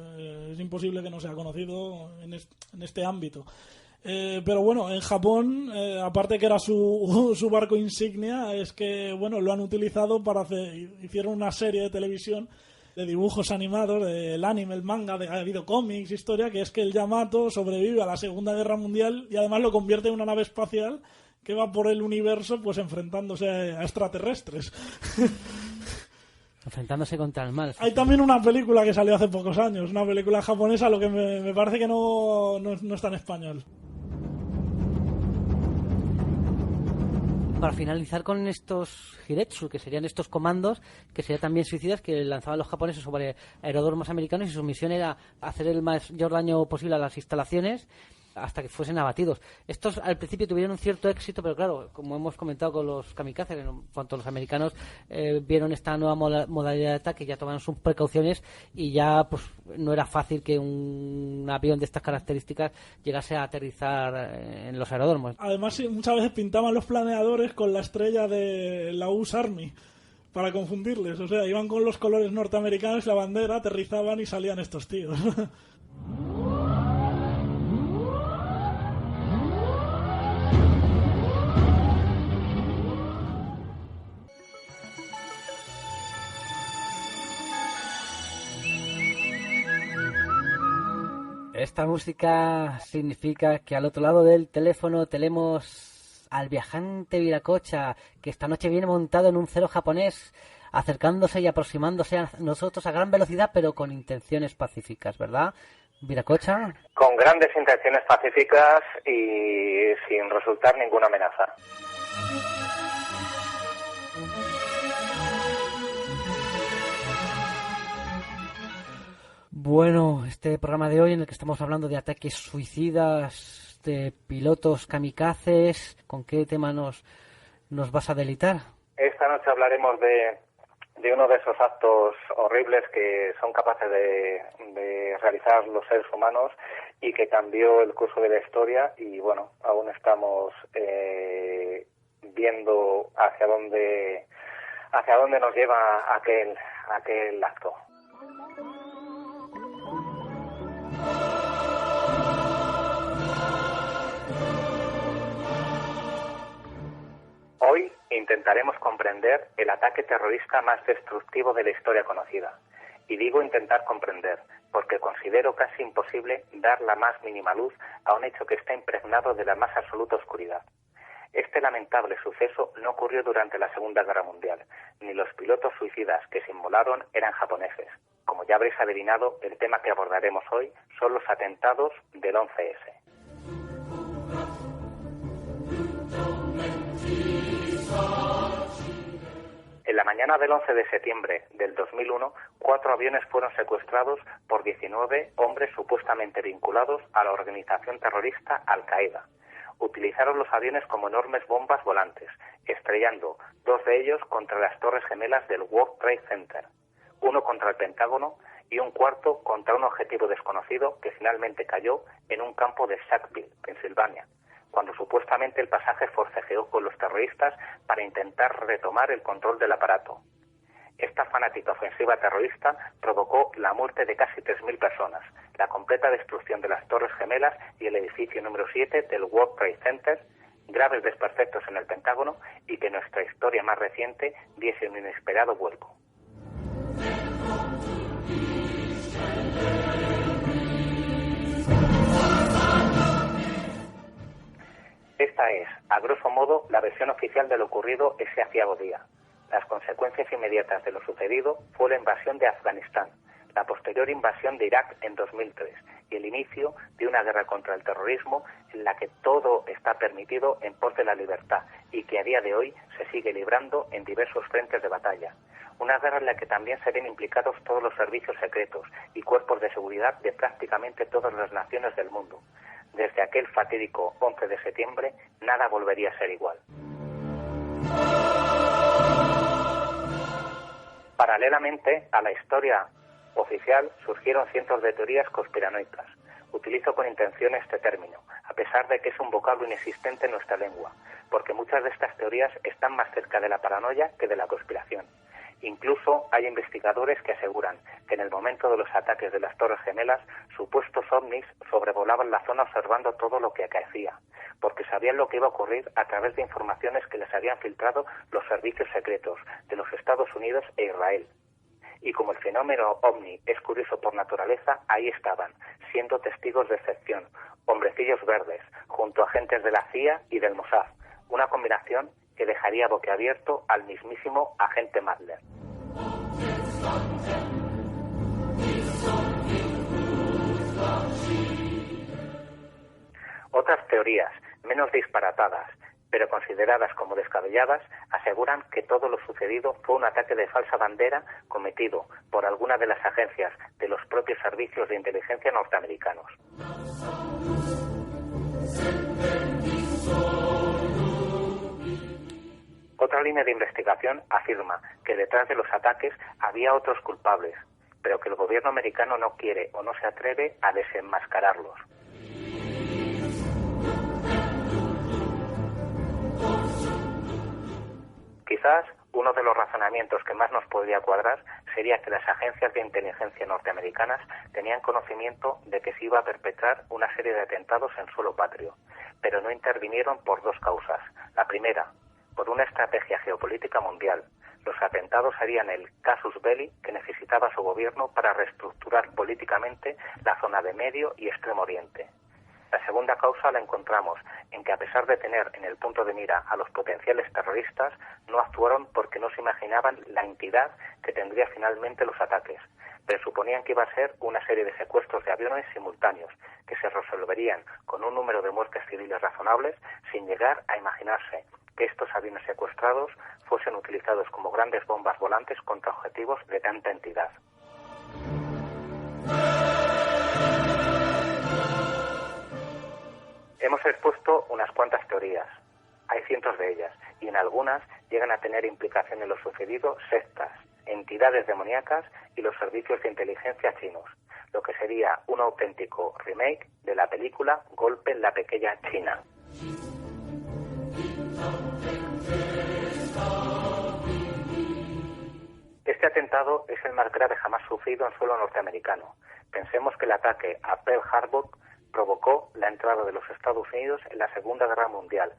Es imposible que no sea conocido en este ámbito. Pero bueno, en Japón, aparte que era su barco insignia, es que bueno, lo han utilizado hicieron una serie de televisión de dibujos animados, del anime, el manga, ha habido cómics, historia, que es que el Yamato sobrevive a la Segunda Guerra Mundial y además lo convierte en una nave espacial que va por el universo pues enfrentándose a extraterrestres. Enfrentándose contra el mal. Hay también una película que salió hace pocos años, una película japonesa, lo que me parece que no está en español. Para finalizar con estos Hiretsu, que serían estos comandos, que serían también suicidas, que lanzaban los japoneses sobre aeródromos americanos, y su misión era hacer el mayor daño posible a las instalaciones hasta que fuesen abatidos. Estos al principio tuvieron un cierto éxito, pero claro, como hemos comentado con los kamikazes, en cuanto los americanos vieron esta nueva modalidad de ataque, ya tomaron sus precauciones y ya pues no era fácil que un avión de estas características llegase a aterrizar en los aeródromos. Además, sí, muchas veces pintaban los planeadores con la estrella de la US Army para confundirles. O sea, iban con los colores norteamericanos, la bandera, aterrizaban y salían estos tíos. Esta música significa que al otro lado del teléfono tenemos al viajante Viracocha, que esta noche viene montado en un cero japonés, acercándose y aproximándose a nosotros a gran velocidad, pero con intenciones pacíficas, ¿verdad, Viracocha? Con grandes intenciones pacíficas y sin resultar ninguna amenaza. Bueno, este programa de hoy en el que estamos hablando de ataques suicidas, de pilotos kamikazes, ¿con qué tema nos vas a deleitar? Esta noche hablaremos de uno de esos actos horribles que son capaces de realizar los seres humanos y que cambió el curso de la historia, y bueno, aún estamos viendo hacia dónde nos lleva aquel acto. Hoy intentaremos comprender el ataque terrorista más destructivo de la historia conocida. Y digo intentar comprender, porque considero casi imposible dar la más mínima luz a un hecho que está impregnado de la más absoluta oscuridad. Este lamentable suceso no ocurrió durante la Segunda Guerra Mundial, ni los pilotos suicidas que se inmolaron eran japoneses. Como ya habréis adivinado, el tema que abordaremos hoy son los atentados del 11S. En la mañana del 11 de septiembre del 2001, 4 aviones fueron secuestrados por 19 hombres supuestamente vinculados a la organización terrorista Al-Qaeda. Utilizaron los aviones como enormes bombas volantes, estrellando 2 de ellos contra las Torres Gemelas del World Trade Center, uno contra el Pentágono y un cuarto contra un objetivo desconocido que finalmente cayó en un campo de Sackville, Pensilvania, cuando supuestamente el pasaje forcejeó con los terroristas para intentar retomar el control del aparato. Esta fanática ofensiva terrorista provocó la muerte de casi 3.000 personas, la completa destrucción de las Torres Gemelas y el edificio número 7 del World Trade Center, graves desperfectos en el Pentágono y que nuestra historia más reciente diese un inesperado vuelco. Esta es, a grosso modo, la versión oficial de lo ocurrido ese aciago día. Las consecuencias inmediatas de lo sucedido fue la invasión de Afganistán, la posterior invasión de Irak en 2003 y el inicio de una guerra contra el terrorismo en la que todo está permitido en pos de la libertad y que a día de hoy se sigue librando en diversos frentes de batalla. Una guerra en la que también se ven implicados todos los servicios secretos y cuerpos de seguridad de prácticamente todas las naciones del mundo. Desde aquel fatídico 11 de septiembre, nada volvería a ser igual. Paralelamente a la historia oficial surgieron cientos de teorías conspiranoicas. Utilizo con intención este término, a pesar de que es un vocablo inexistente en nuestra lengua, porque muchas de estas teorías están más cerca de la paranoia que de la conspiración. Incluso hay investigadores que aseguran que en el momento de los ataques de las Torres Gemelas, supuestos ovnis sobrevolaban la zona observando todo lo que acaecía, porque sabían lo que iba a ocurrir a través de informaciones que les habían filtrado los servicios secretos de los Estados Unidos e Israel. Y como el fenómeno ovni es curioso por naturaleza, ahí estaban, siendo testigos de excepción, hombrecillos verdes, junto a agentes de la CIA y del Mossad, una combinación que dejaría boquiabierto al mismísimo agente Madler. Otras teorías, menos disparatadas, pero consideradas como descabelladas, aseguran que todo lo sucedido fue un ataque de falsa bandera cometido por alguna de las agencias de los propios servicios de inteligencia norteamericanos. Otra línea de investigación afirma que detrás de los ataques había otros culpables, pero que el gobierno americano no quiere o no se atreve a desenmascararlos. Quizás uno de los razonamientos que más nos podría cuadrar sería que las agencias de inteligencia norteamericanas tenían conocimiento de que se iba a perpetrar una serie de atentados en suelo patrio, pero no intervinieron por dos causas. La primera, por una estrategia geopolítica mundial. Los atentados serían el casus belli que necesitaba su gobierno para reestructurar políticamente la zona de Medio y Extremo Oriente. La segunda causa la encontramos en que, a pesar de tener en el punto de mira a los potenciales terroristas, no actuaron porque no se imaginaban la entidad que tendría finalmente los ataques. Presuponían que iba a ser una serie de secuestros de aviones simultáneos que se resolverían con un número de muertes civiles razonables, sin llegar a imaginarse que estos aviones secuestrados fuesen utilizados como grandes bombas volantes contra objetivos de tanta entidad. Hemos expuesto unas cuantas teorías. Hay cientos de ellas, y en algunas llegan a tener implicación en lo sucedido sectas, entidades demoníacas y los servicios de inteligencia chinos, lo que sería un auténtico remake de la película Golpe en la Pequeña China. Este atentado es el más grave jamás sufrido en suelo norteamericano. Pensemos que el ataque a Pearl Harbor provocó la entrada de los Estados Unidos en la Segunda Guerra Mundial,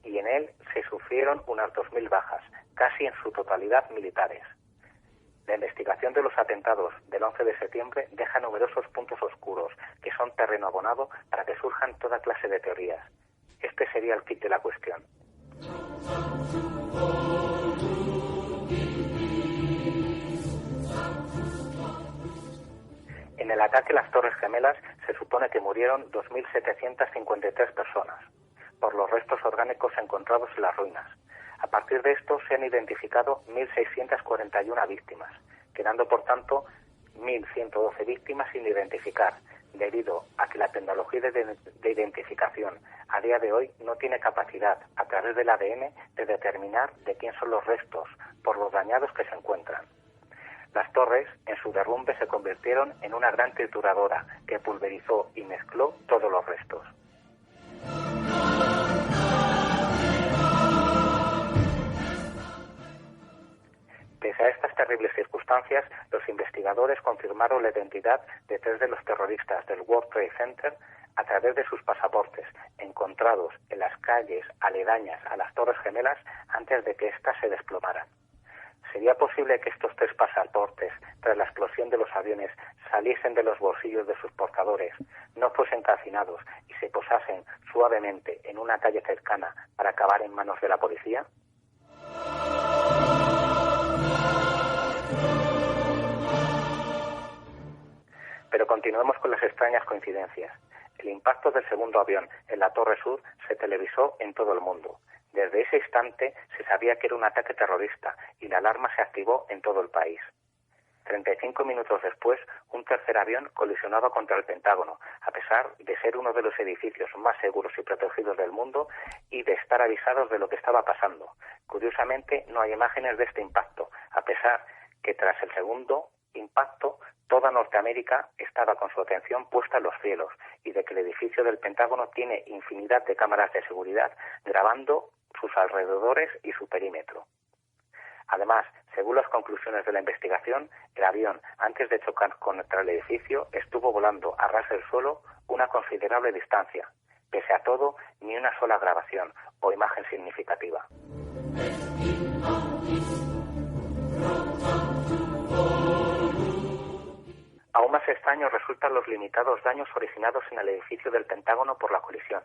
y en él se sufrieron unas 2.000 bajas, casi en su totalidad militares. La investigación de los atentados del 11 de septiembre deja numerosos puntos oscuros, que son terreno abonado para que surjan toda clase de teorías. Este sería el kit de la cuestión. En el ataque a las Torres Gemelas se supone que murieron 2.753 personas, por los restos orgánicos encontrados en las ruinas. A partir de esto se han identificado 1.641 víctimas, quedando por tanto 1.112 víctimas sin identificar, debido a que la tecnología de identificación a día de hoy no tiene capacidad, a través del ADN, de determinar de quién son los restos, por los dañados que se encuentran. Las torres, en su derrumbe, se convirtieron en una gran trituradora que pulverizó y mezcló todos los restos. Pese a estas terribles circunstancias, los investigadores confirmaron la identidad de 3 de los terroristas del World Trade Center a través de sus pasaportes, encontrados en las calles aledañas a las Torres Gemelas antes de que éstas se desplomaran. ¿Sería posible que estos 3 pasaportes, tras la explosión de los aviones, saliesen de los bolsillos de sus portadores, no fuesen calcinados y se posasen suavemente en una calle cercana para acabar en manos de la policía? Pero con Continuemos con las extrañas coincidencias. El impacto del segundo avión en la Torre Sur se televisó en todo el mundo. Desde ese instante se sabía que era un ataque terrorista y la alarma se activó en todo el país. 35 minutos después, un tercer avión colisionaba contra el Pentágono, a pesar de ser uno de los edificios más seguros y protegidos del mundo y de estar avisados de lo que estaba pasando. Curiosamente, no hay imágenes de este impacto, a pesar que tras el segundo impacto, toda Norteamérica estaba con su atención puesta en los cielos y de que el edificio del Pentágono tiene infinidad de cámaras de seguridad grabando sus alrededores y su perímetro. Además, según las conclusiones de la investigación, el avión, antes de chocar contra el edificio, estuvo volando a ras del suelo una considerable distancia. Pese a todo, ni una sola grabación o imagen significativa. Aún más extraños resultan los limitados daños originados en el edificio del Pentágono por la colisión.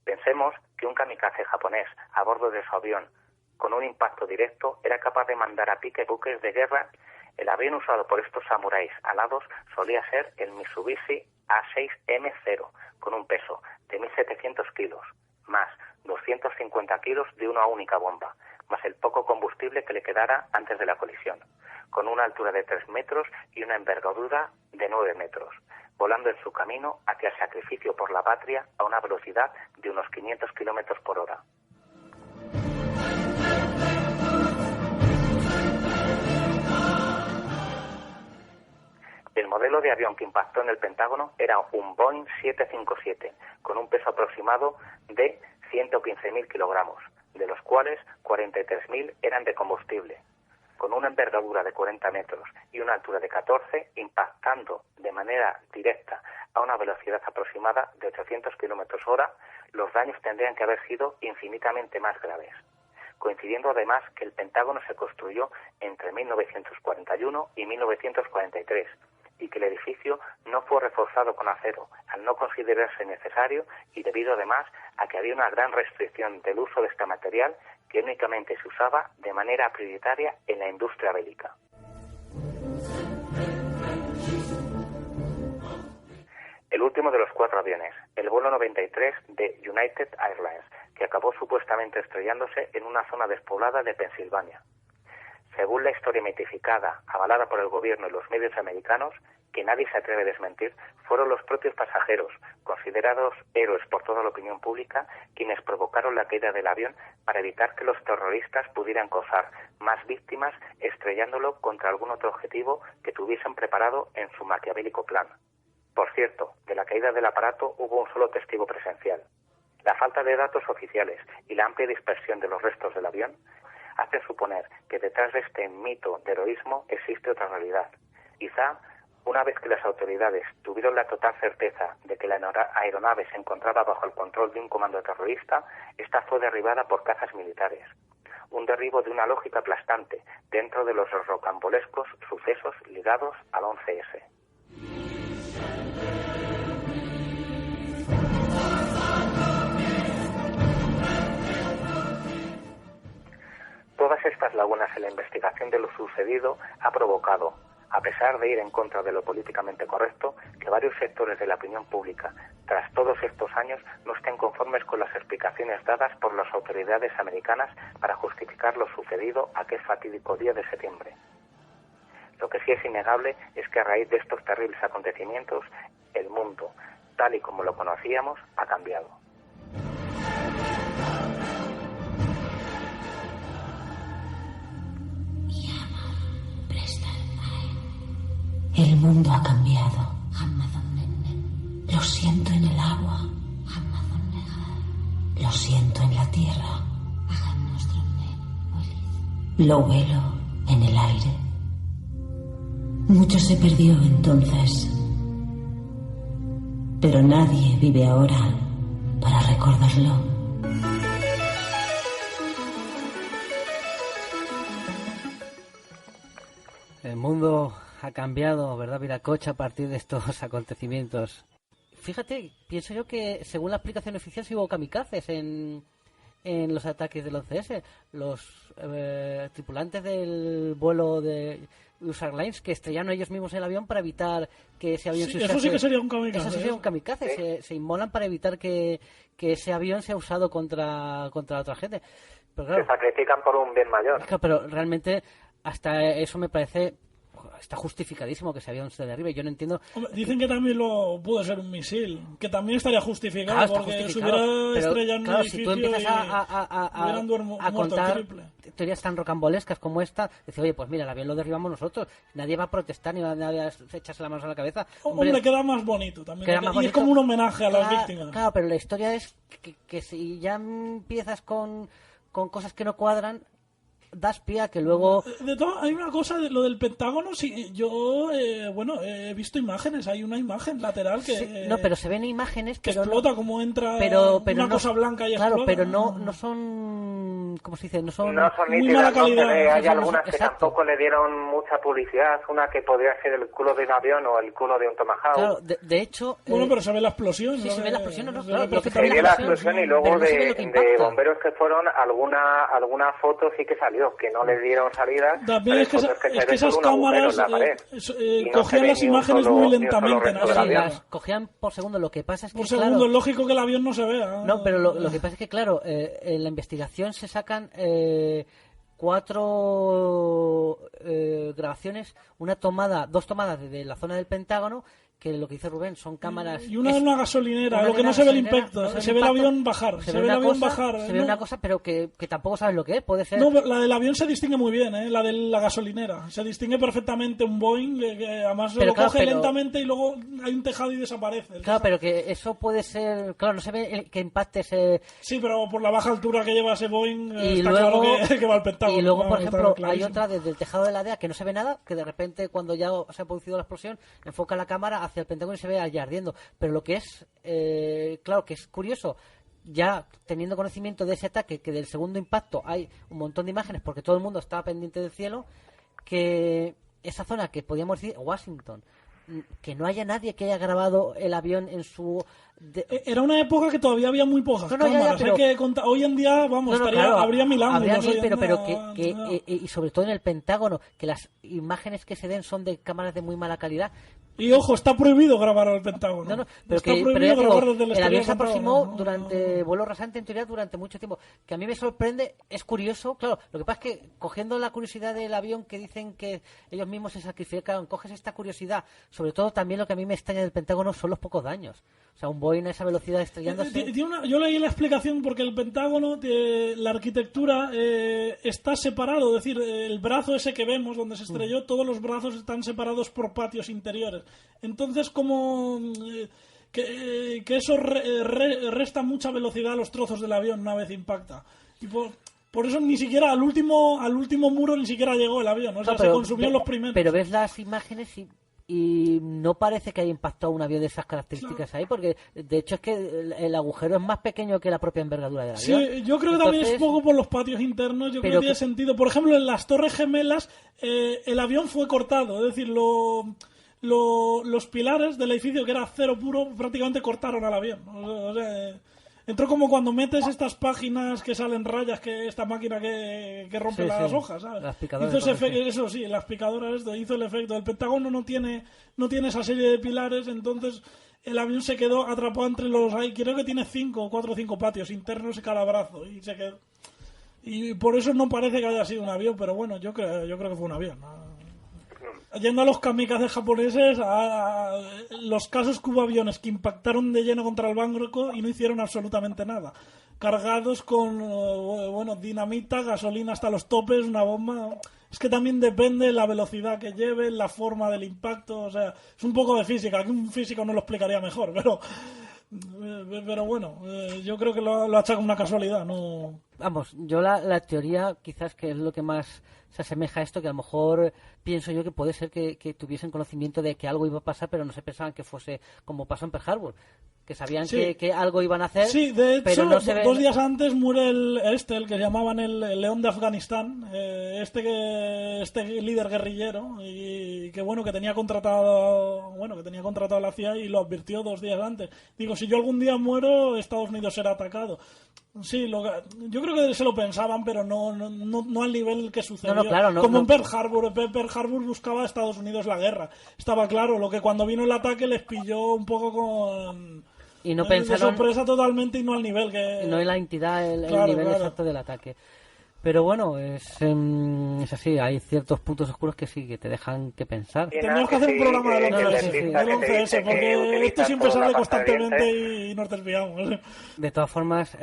Pensemos que un kamikaze japonés a bordo de su avión, con un impacto directo, era capaz de mandar a pique buques de guerra. El avión usado por estos samuráis alados solía ser el Mitsubishi A6M0, con un peso de 1.700 kilos, más 250 kilos de una única bomba, más el poco combustible que le quedara antes de la colisión, con una altura de 3 metros y una envergadura de 9 metros, volando en su camino hacia el sacrificio por la patria a una velocidad de unos 500 kilómetros por hora. El modelo de avión que impactó en el Pentágono era un Boeing 757, con un peso aproximado de 115.000 kilogramos, de los cuales 43.000 eran de combustible, con una envergadura de 40 metros y una altura de 14, impactando de manera directa a una velocidad aproximada de 800 kilómetros hora, los daños tendrían que haber sido infinitamente más graves, coincidiendo además que el Pentágono se construyó entre 1941 y 1943, y que el edificio no fue reforzado con acero, al no considerarse necesario y debido además a que había una gran restricción del uso de este material que únicamente se usaba de manera prioritaria en la industria bélica. El último de los 4 aviones, el vuelo 93 de United Airlines, que acabó supuestamente estrellándose en una zona despoblada de Pensilvania. Según la historia mitificada, avalada por el gobierno y los medios americanos, que nadie se atreve a desmentir, fueron los propios pasajeros, considerados héroes por toda la opinión pública, quienes provocaron la caída del avión para evitar que los terroristas pudieran causar más víctimas estrellándolo contra algún otro objetivo que tuviesen preparado en su maquiavélico plan. Por cierto, de la caída del aparato hubo un solo testigo presencial. La falta de datos oficiales y la amplia dispersión de los restos del avión hacen suponer que detrás de este mito de heroísmo existe otra realidad. Quizá, una vez que las autoridades tuvieron la total certeza de que la aeronave se encontraba bajo el control de un comando terrorista, esta fue derribada por cazas militares. Un derribo de una lógica aplastante dentro de los rocambolescos sucesos ligados al 11S. Todas estas lagunas en la investigación de lo sucedido ha provocado, a pesar de ir en contra de lo políticamente correcto, que varios sectores de la opinión pública, tras todos estos años, no estén conformes con las explicaciones dadas por las autoridades americanas para justificar lo sucedido aquel fatídico día de septiembre. Lo que sí es innegable es que a raíz de estos terribles acontecimientos, el mundo, tal y como lo conocíamos, ha cambiado. El mundo ha cambiado. Lo siento en el agua. Lo siento en la tierra. Lo huelo en el aire. Mucho se perdió entonces, pero nadie vive ahora para recordarlo. El mundo ha cambiado, ¿verdad, Viracocha, a partir de estos acontecimientos? Fíjate, pienso yo que según la explicación oficial sí hubo kamikazes en en los ataques del 11S. Los tripulantes del vuelo de US Airlines que estrellaron ellos mismos el avión para evitar que ese avión se usase. Eso sí que sería un kamikaze. Eso sí sería un kamikaze. Se inmolan para evitar que ese avión sea usado contra otra gente. Pero claro, se sacrifican por un bien mayor. Claro, pero realmente hasta eso me parece... Está justificadísimo que ese avión se derribe. Yo no entiendo. Hombre, dicen que también puede ser un misil, que también estaría justificado, claro, porque se hubiera estrellado en un edificio, si tú empiezas a contar triple. Teorías tan rocambolescas como esta, decir, oye, pues mira, el avión lo derribamos nosotros, nadie va a protestar ni nadie va a echarse las manos a la cabeza. Hombre, queda más bonito también. Queda más bonito. Es como un homenaje a las víctimas. Claro, pero la historia es que si ya empiezas con cosas que no cuadran, das pie a que luego... Hay una cosa de lo del Pentágono, sí, yo he visto imágenes, hay una imagen lateral que... Sí, no, pero se ven imágenes que pero explota, no, como entra pero cosa blanca y claro, explota. Pero no son... ¿Cómo se dice? No son muy nítidas, mala calidad. Hay algunas que exacto. tampoco le dieron mucha publicidad, una que podría ser el culo de un avión o el culo de un Tomahawk. Claro, de hecho... Bueno, pero se ve la explosión. Sí, se ve la explosión, no, se ve la explosión y luego de bomberos que fueron, alguna foto sí que salió, que no le dieron salida. También es que esas cámaras cogían las imágenes muy lentamente. Las cogían por segundo. Lo que pasa es que por segundo, es lógico que el avión no se vea. No, pero lo que pasa es que, claro, en la investigación se sacan 4 grabaciones, dos tomadas de la zona del Pentágono, que lo que dice Rubén son cámaras... Y una de una gasolinera, lo que no se ve el impacto, se ve el avión bajar. Se ve una cosa, pero que tampoco sabes lo que es, puede ser... No, la del avión se distingue muy bien, la de la gasolinera. Se distingue perfectamente un Boeing, que además coge lentamente y luego hay un tejado y desaparece. Claro, pero que eso puede ser... Claro, no se ve que impacte ese... Sí, pero por la baja altura que lleva ese Boeing y está luego, claro que va al Pentágono. Y luego, por ejemplo, hay otra desde el tejado de la DEA que no se ve nada, que de repente cuando ya se ha producido la explosión, enfoca la cámara hacia el Pentágono y se ve allá ardiendo. Pero lo que es, claro, que es curioso, ya teniendo conocimiento de ese ataque, que del segundo impacto hay un montón de imágenes, porque todo el mundo estaba pendiente del cielo, que esa zona que podíamos decir Washington, que no haya nadie que haya grabado el avión en su... Era una época que todavía había muy pocas cámaras. Pero... hoy en día, vamos, claro, habría mil ángulos. Y sobre todo en el Pentágono, que las imágenes que se den son de cámaras de muy mala calidad. Y ojo, está prohibido grabar al Pentágono. Pero está prohibido grabar desde el avión se aproximó durante vuelo rasante, en teoría, durante mucho tiempo. Que a mí me sorprende, es curioso, claro. Lo que pasa es que, cogiendo la curiosidad del avión que dicen que ellos mismos se sacrificaron, coges esta curiosidad. Sobre todo, también lo que a mí me extraña del Pentágono son los pocos daños. O sea, un Boeing a esa velocidad estrellándose... Yo leí la explicación porque el Pentágono, la arquitectura está separado. Es decir, el brazo ese que vemos donde se estrelló, todos los brazos están separados por patios interiores. Entonces, como que eso resta mucha velocidad a los trozos del avión una vez impacta. Y por eso ni siquiera al último muro ni siquiera llegó el avión. O sea, se consumió los primeros. Pero ves las imágenes y no parece que haya impactado un avión de esas características ahí, porque de hecho es que el agujero es más pequeño que la propia envergadura del avión. Sí, yo creo que también es un poco por los patios internos, yo creo que tiene sentido. Por ejemplo, en las Torres Gemelas el avión fue cortado, es decir, los pilares del edificio, que era acero puro, prácticamente cortaron al avión. O sea, entró como cuando metes estas páginas que salen rayas, que esta máquina que rompe las hojas, ¿sabes? Las picadoras, hizo ese efecto, eso sí, las picadoras hizo el efecto. El Pentágono no tiene esa serie de pilares, entonces el avión se quedó atrapado entre creo que tiene 4 o 5 patios internos en cada brazo, y se quedó. Y por eso no parece que haya sido un avión, pero bueno, yo creo que fue un avión, ¿no? Yendo a los kamikazes japoneses, a los casos que hubo aviones que impactaron de lleno contra el banco y no hicieron absolutamente nada. Cargados con, dinamita, gasolina hasta los topes, una bomba. Es que también depende la velocidad que lleve, la forma del impacto. O sea, es un poco de física. Aquí un físico no lo explicaría mejor, pero bueno, yo creo que lo achaca una casualidad, no. Vamos, yo la teoría quizás que es lo que más se asemeja a esto, que a lo mejor pienso yo que puede ser que tuviesen conocimiento de que algo iba a pasar, pero no se pensaban que fuese como pasó en Pearl Harbor, que sabían que algo iban a hacer. Sí, de hecho, pero no se 2 días antes muere el que llamaban el León de Afganistán, este líder guerrillero, y que tenía contratado la CIA y lo advirtió 2 días antes. Digo, si yo algún día muero, Estados Unidos será atacado. Sí, yo creo que se lo pensaban, pero no al nivel que sucedió. No, claro, como en Pearl Harbor. Pearl Harbor buscaba a Estados Unidos la guerra. Estaba claro, lo que cuando vino el ataque les pilló un poco con... Y no de pensaron... sorpresa totalmente y no al nivel que... No en la entidad, el Claro, nivel claro. exacto del ataque. Pero bueno, es así, hay ciertos puntos oscuros que sí, que te dejan que pensar. Tendríamos que hacer un programa del 11S, porque esto utiliza siempre toda sale la constantemente pasta y nos desviamos. De todas formas,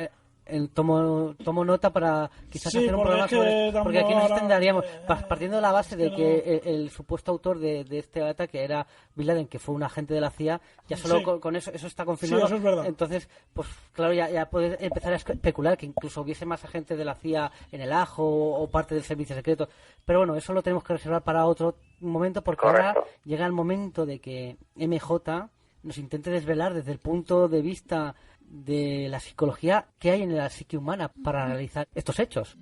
tomo nota para quizás Sí, hacer un porque programa es que sobre... Porque aquí nos ahora, extenderíamos, partiendo de la base de no. que el supuesto autor de este ataque era Bin Laden, que fue un agente de la CIA, ya solo Sí. con eso está confirmado. Sí, eso es verdad. Entonces, pues claro, ya puedes empezar a especular que incluso hubiese más agentes de la CIA en el ajo o parte del servicio secreto. Pero bueno, eso lo tenemos que reservar para otro momento, porque ahora llega el momento de que MJ nos intente desvelar desde el punto de vista de la psicología que hay en la psique humana para analizar estos hechos.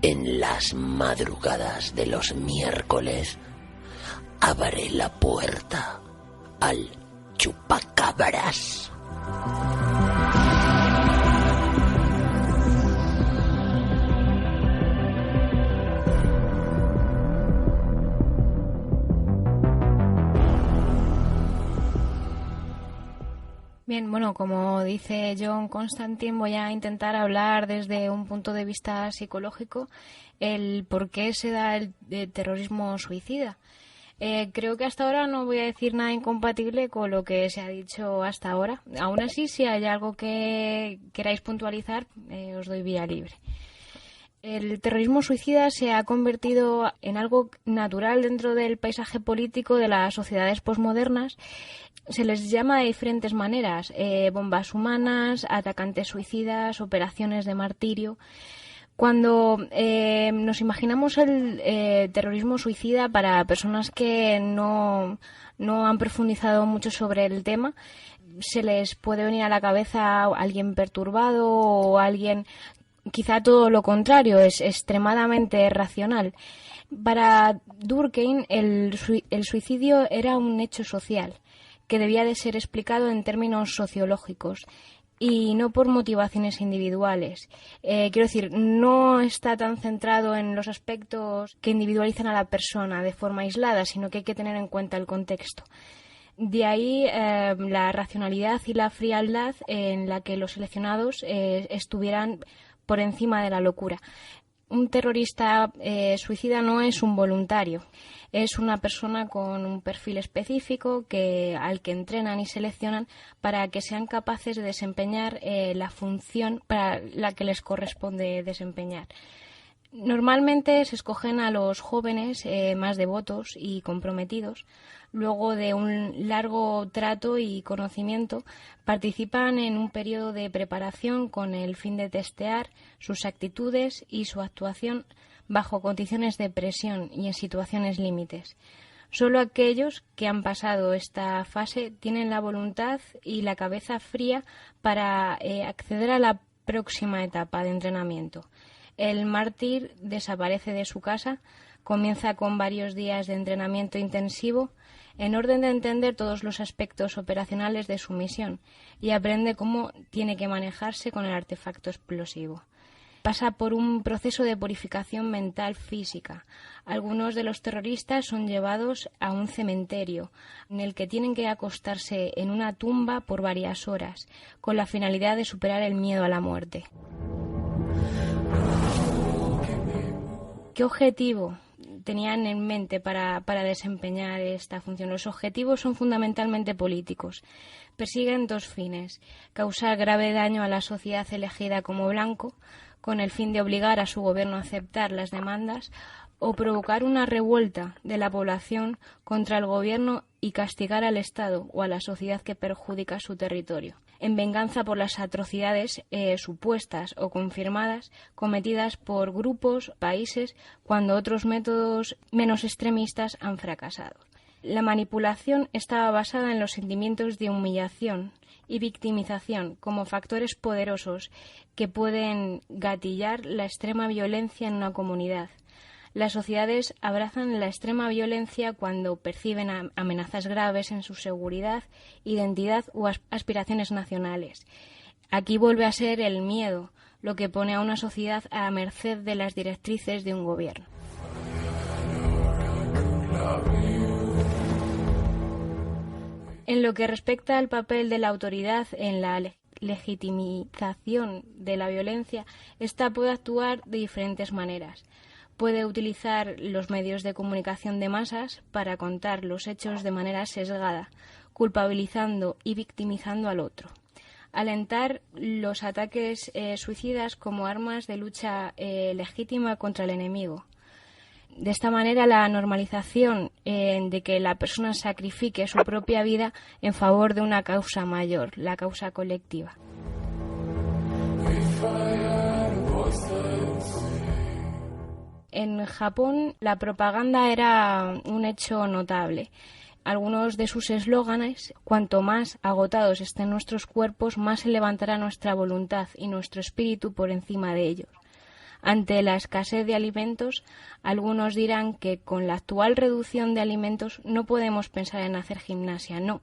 En las madrugadas de los miércoles abre la puerta al chupacabras. Bien, bueno, como dice John Constantine, voy a intentar hablar desde un punto de vista psicológico el por qué se da el terrorismo suicida. Creo que hasta ahora no voy a decir nada incompatible con lo que se ha dicho hasta ahora. Aún así, si hay algo que queráis puntualizar, os doy vía libre. El terrorismo suicida se ha convertido en algo natural dentro del paisaje político de las sociedades posmodernas. Se les llama de diferentes maneras: bombas humanas, atacantes suicidas, operaciones de martirio. Cuando nos imaginamos el terrorismo suicida para personas que no han profundizado mucho sobre el tema, se les puede venir a la cabeza alguien perturbado o alguien, quizá todo lo contrario, es extremadamente racional. Para Durkheim, el suicidio era un hecho social que debía de ser explicado en términos sociológicos y no por motivaciones individuales. Quiero decir, no está tan centrado en los aspectos que individualizan a la persona de forma aislada, sino que hay que tener en cuenta el contexto. De ahí la racionalidad y la frialdad en la que los seleccionados estuvieran por encima de la locura. Un terrorista suicida no es un voluntario, es una persona con un perfil específico al que entrenan y seleccionan para que sean capaces de desempeñar la función para la que les corresponde desempeñar. Normalmente se escogen a los jóvenes más devotos y comprometidos. Luego de un largo trato y conocimiento, participan en un periodo de preparación con el fin de testear sus actitudes y su actuación bajo condiciones de presión y en situaciones límites. Solo aquellos que han pasado esta fase tienen la voluntad y la cabeza fría para acceder a la próxima etapa de entrenamiento. El mártir desaparece de su casa, comienza con varios días de entrenamiento intensivo en orden de entender todos los aspectos operacionales de su misión y aprende cómo tiene que manejarse con el artefacto explosivo. Pasa por un proceso de purificación mental física. Algunos de los terroristas son llevados a un cementerio en el que tienen que acostarse en una tumba por varias horas con la finalidad de superar el miedo a la muerte. ¿Qué objetivo tenían en mente para desempeñar esta función? Los objetivos son fundamentalmente políticos. Persiguen dos fines: causar grave daño a la sociedad elegida como blanco, con el fin de obligar a su gobierno a aceptar las demandas, o provocar una revuelta de la población contra el gobierno y castigar al Estado o a la sociedad que perjudica su territorio, en venganza por las atrocidades supuestas o confirmadas cometidas por grupos, países, cuando otros métodos menos extremistas han fracasado. La manipulación estaba basada en los sentimientos de humillación y victimización como factores poderosos que pueden gatillar la extrema violencia en una comunidad. Las sociedades abrazan la extrema violencia cuando perciben amenazas graves en su seguridad, identidad o aspiraciones nacionales. Aquí vuelve a ser el miedo lo que pone a una sociedad a merced de las directrices de un gobierno. En lo que respecta al papel de la autoridad en la legitimización de la violencia, ésta puede actuar de diferentes maneras. Puede utilizar los medios de comunicación de masas para contar los hechos de manera sesgada, culpabilizando y victimizando al otro. Alentar los ataques suicidas como armas de lucha legítima contra el enemigo. De esta manera, la normalización de que la persona sacrifique su propia vida en favor de una causa mayor, la causa colectiva. En Japón, la propaganda era un hecho notable. Algunos de sus eslóganes: cuanto más agotados estén nuestros cuerpos, más se levantará nuestra voluntad y nuestro espíritu por encima de ellos. Ante la escasez de alimentos, algunos dirán que con la actual reducción de alimentos no podemos pensar en hacer gimnasia, no.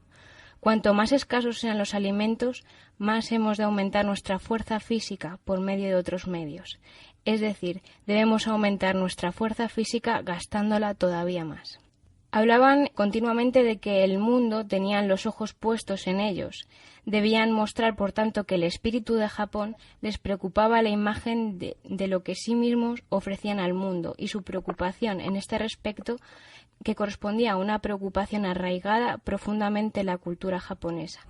Cuanto más escasos sean los alimentos, más hemos de aumentar nuestra fuerza física por medio de otros medios. Es decir, debemos aumentar nuestra fuerza física gastándola todavía más. Hablaban continuamente de que el mundo tenían los ojos puestos en ellos. Debían mostrar, por tanto, que el espíritu de Japón les preocupaba la imagen de lo que sí mismos ofrecían al mundo, y su preocupación en este respecto, que correspondía a una preocupación arraigada profundamente en la cultura japonesa.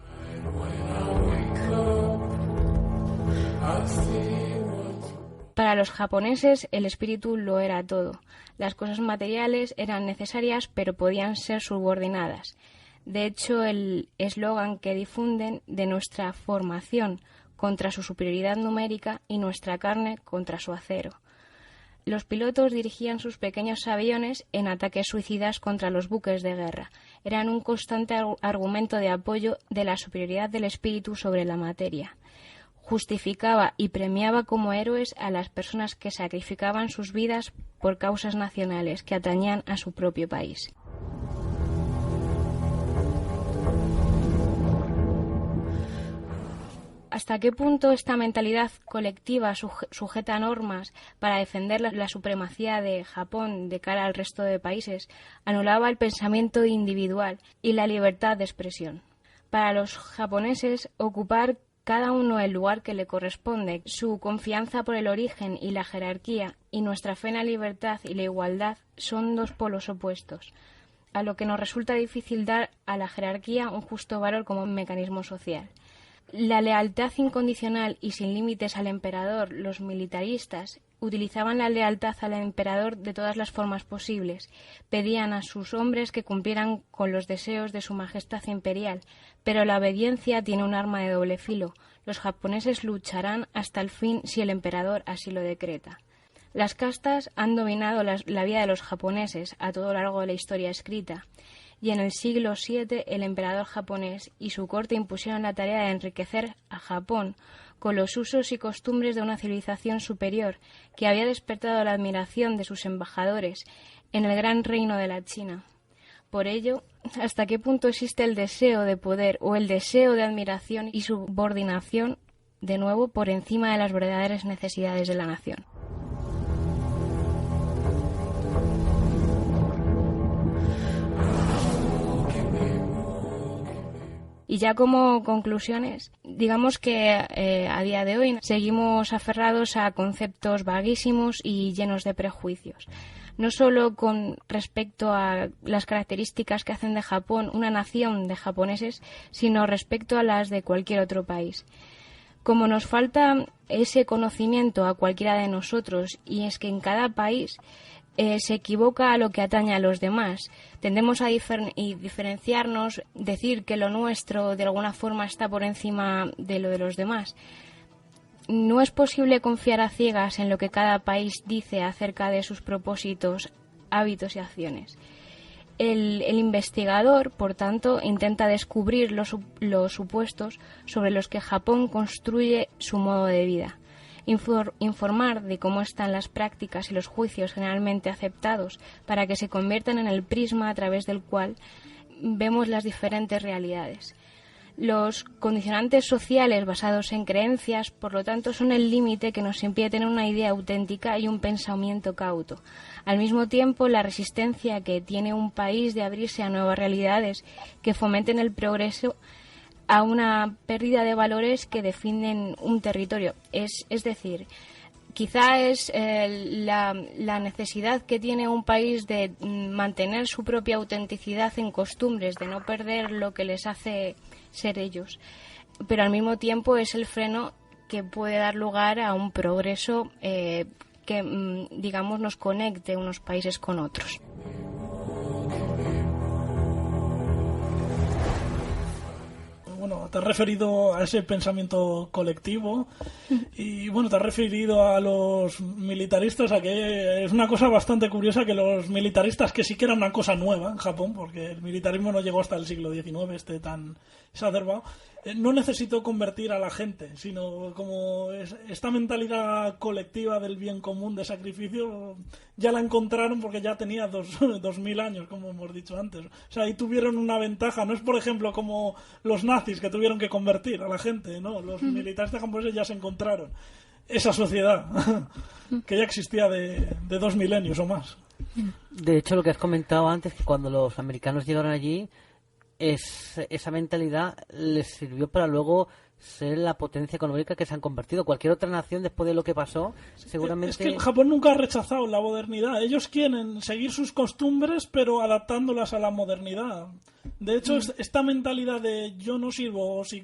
Para los japoneses el espíritu lo era todo. Las cosas materiales eran necesarias, pero podían ser subordinadas. De hecho, el eslogan que difunden de nuestra formación contra su superioridad numérica y nuestra carne contra su acero. Los pilotos dirigían sus pequeños aviones en ataques suicidas contra los buques de guerra. Eran un constante argumento de apoyo de la superioridad del espíritu sobre la materia. Justificaba y premiaba como héroes a las personas que sacrificaban sus vidas por causas nacionales que atañían a su propio país. ¿Hasta qué punto esta mentalidad colectiva sujeta normas para defender la supremacía de Japón de cara al resto de países anulaba el pensamiento individual y la libertad de expresión? Para los japoneses, ocupar cada uno el lugar que le corresponde, su confianza por el origen y la jerarquía y nuestra fe en la libertad y la igualdad son dos polos opuestos, a lo que nos resulta difícil dar a la jerarquía un justo valor como un mecanismo social. La lealtad incondicional y sin límites al emperador, los militaristas, utilizaban la lealtad al emperador de todas las formas posibles. Pedían a sus hombres que cumplieran con los deseos de su majestad imperial, pero la obediencia tiene un arma de doble filo. Los japoneses lucharán hasta el fin si el emperador así lo decreta. Las castas han dominado la vida de los japoneses a todo lo largo de la historia escrita. Y en el siglo VII el emperador japonés y su corte impusieron la tarea de enriquecer a Japón con los usos y costumbres de una civilización superior que había despertado la admiración de sus embajadores en el gran reino de la China. Por ello, ¿hasta qué punto existe el deseo de poder o el deseo de admiración y subordinación, de nuevo, por encima de las verdaderas necesidades de la nación? Y ya como conclusiones, digamos que a día de hoy seguimos aferrados a conceptos vaguísimos y llenos de prejuicios. No solo con respecto a las características que hacen de Japón una nación de japoneses, sino respecto a las de cualquier otro país. Como nos falta ese conocimiento a cualquiera de nosotros, y es que en cada país se equivoca a lo que atañe a los demás. Tendemos a diferenciarnos, decir que lo nuestro de alguna forma está por encima de lo de los demás. No es posible confiar a ciegas en lo que cada país dice acerca de sus propósitos, hábitos y acciones. El investigador, por tanto, intenta descubrir los supuestos sobre los que Japón construye su modo de vida. Informar de cómo están las prácticas y los juicios generalmente aceptados para que se conviertan en el prisma a través del cual vemos las diferentes realidades. Los condicionantes sociales basados en creencias, por lo tanto, son el límite que nos impide tener una idea auténtica y un pensamiento cauto. Al mismo tiempo, la resistencia que tiene un país de abrirse a nuevas realidades que fomenten el progreso a una pérdida de valores que definen un territorio. Es decir, quizá es la necesidad que tiene un país de mantener su propia autenticidad en costumbres, de no perder lo que les hace ser ellos, pero al mismo tiempo es el freno que puede dar lugar a un progreso que, digamos, nos conecte unos países con otros. Bueno, te has referido a ese pensamiento colectivo y bueno, te has referido a los militaristas, a que es una cosa bastante curiosa que los militaristas, que sí que era una cosa nueva en Japón, porque el militarismo no llegó hasta el siglo XIX, tan exacerbado, no necesitó convertir a la gente, sino como esta mentalidad colectiva del bien común, de sacrificio, ya la encontraron porque ya tenía 2000 años, como hemos dicho antes. O sea, ahí tuvieron una ventaja. No es, por ejemplo, como los nazis que tuvieron que convertir a la gente, ¿no? Los militares japoneses ya se encontraron esa sociedad que ya existía de 2 milenios o más. De hecho, lo que has comentado antes, que cuando los americanos llegaron allí, esa mentalidad les sirvió para luego ser la potencia económica que se han convertido. Cualquier otra nación, después de lo que pasó, seguramente... Es que Japón nunca ha rechazado la modernidad. Ellos quieren seguir sus costumbres, pero adaptándolas a la modernidad. De hecho, esta mentalidad de yo no sirvo, si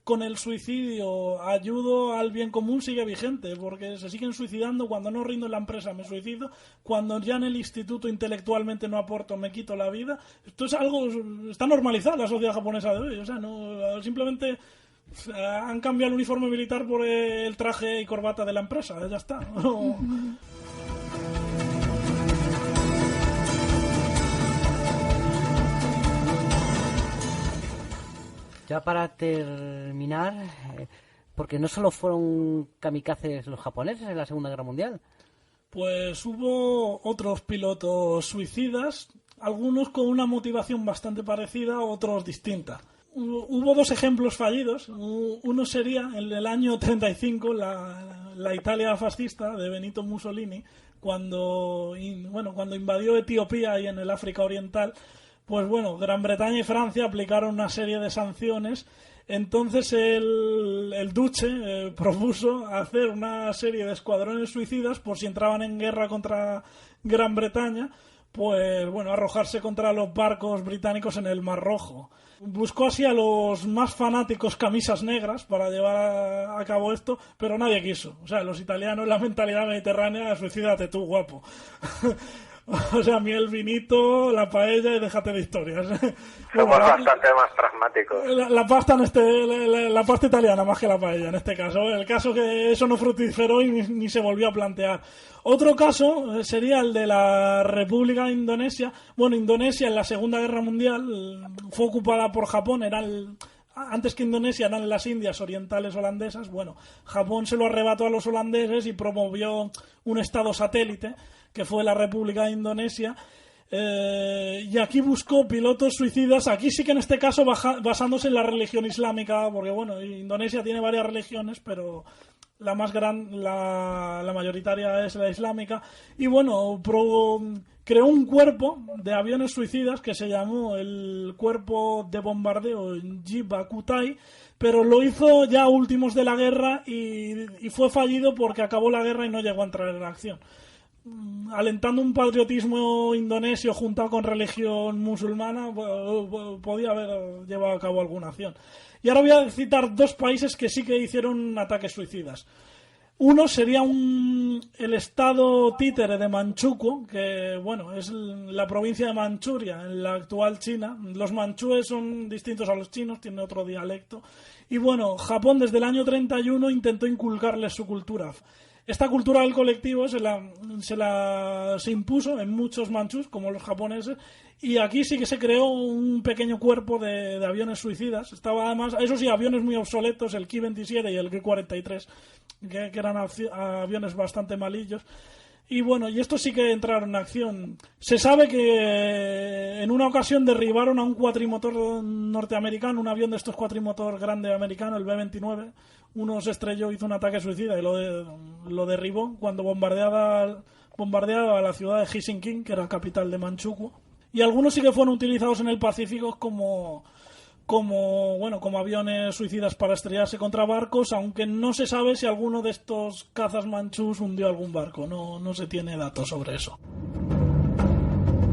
con el suicidio ayudo al bien común, sigue vigente, porque se siguen suicidando. Cuando no rindo en la empresa me suicido, cuando ya en el instituto intelectualmente no aporto me quito la vida. Esto es algo, está normalizado en la sociedad japonesa de hoy. O sea, no, simplemente han cambiado el uniforme militar por el traje y corbata de la empresa, ya está. Ya para terminar, porque no solo fueron kamikazes los japoneses en la Segunda Guerra Mundial. Pues hubo otros pilotos suicidas, algunos con una motivación bastante parecida, otros distinta. Hubo 2 ejemplos fallidos. Uno sería en el año 35, la Italia fascista de Benito Mussolini, cuando invadió Etiopía y en el África Oriental. Pues bueno, Gran Bretaña y Francia aplicaron una serie de sanciones. Entonces el Duce propuso hacer una serie de escuadrones suicidas por si entraban en guerra contra Gran Bretaña, pues bueno, arrojarse contra los barcos británicos en el Mar Rojo. Buscó así a los más fanáticos camisas negras para llevar a cabo esto, pero nadie quiso. O sea, los italianos, la mentalidad mediterránea, suicídate tú, guapo. O sea, a mí el vinito, la paella y déjate de historias. Somos bastante más pragmáticos. La pasta italiana más que la paella en este caso. El caso que eso no fructiferó y ni se volvió a plantear. Otro caso sería el de la República de Indonesia. Bueno, Indonesia en la Segunda Guerra Mundial fue ocupada por Japón. Antes que Indonesia eran las Indias orientales holandesas. Bueno, Japón se lo arrebató a los holandeses y promovió un estado satélite, que fue la República de Indonesia, y aquí buscó pilotos suicidas, aquí sí que en este caso basándose en la religión islámica, porque bueno, Indonesia tiene varias religiones, pero la más grande, la mayoritaria es la islámica, y bueno, creó un cuerpo de aviones suicidas que se llamó el Cuerpo de Bombardeo Jibakutai, pero lo hizo ya a últimos de la guerra y fue fallido porque acabó la guerra y no llegó a entrar en acción. Alentando un patriotismo indonesio juntado con religión musulmana, podía haber llevado a cabo alguna acción. Y ahora voy a citar 2 países que sí que hicieron ataques suicidas. Uno sería el estado títere de Manchukuo, que bueno, es la provincia de Manchuria, en la actual China. Los manchúes son distintos a los chinos, tienen otro dialecto. Y bueno, Japón desde el año 31 intentó inculcarles su cultura. Esta cultura del colectivo se impuso en muchos manchús, como los japoneses, y aquí sí que se creó un pequeño cuerpo de aviones suicidas. Estaba además, eso sí, aviones muy obsoletos, el Ki-27 y el Ki-43, que eran aviones bastante malillos. Y bueno, y estos sí que entraron en acción. Se sabe que en una ocasión derribaron a un cuatrimotor norteamericano, un avión de estos cuatrimotor grande americano, el B-29. Uno se estrelló, hizo un ataque suicida y lo derribó cuando bombardeaba la ciudad de Helsinki, que era capital de Manchukuo. Y algunos sí que fueron utilizados en el Pacífico como aviones suicidas para estrellarse contra barcos, aunque no se sabe si alguno de estos cazas manchús hundió algún barco. No se tiene datos sobre eso.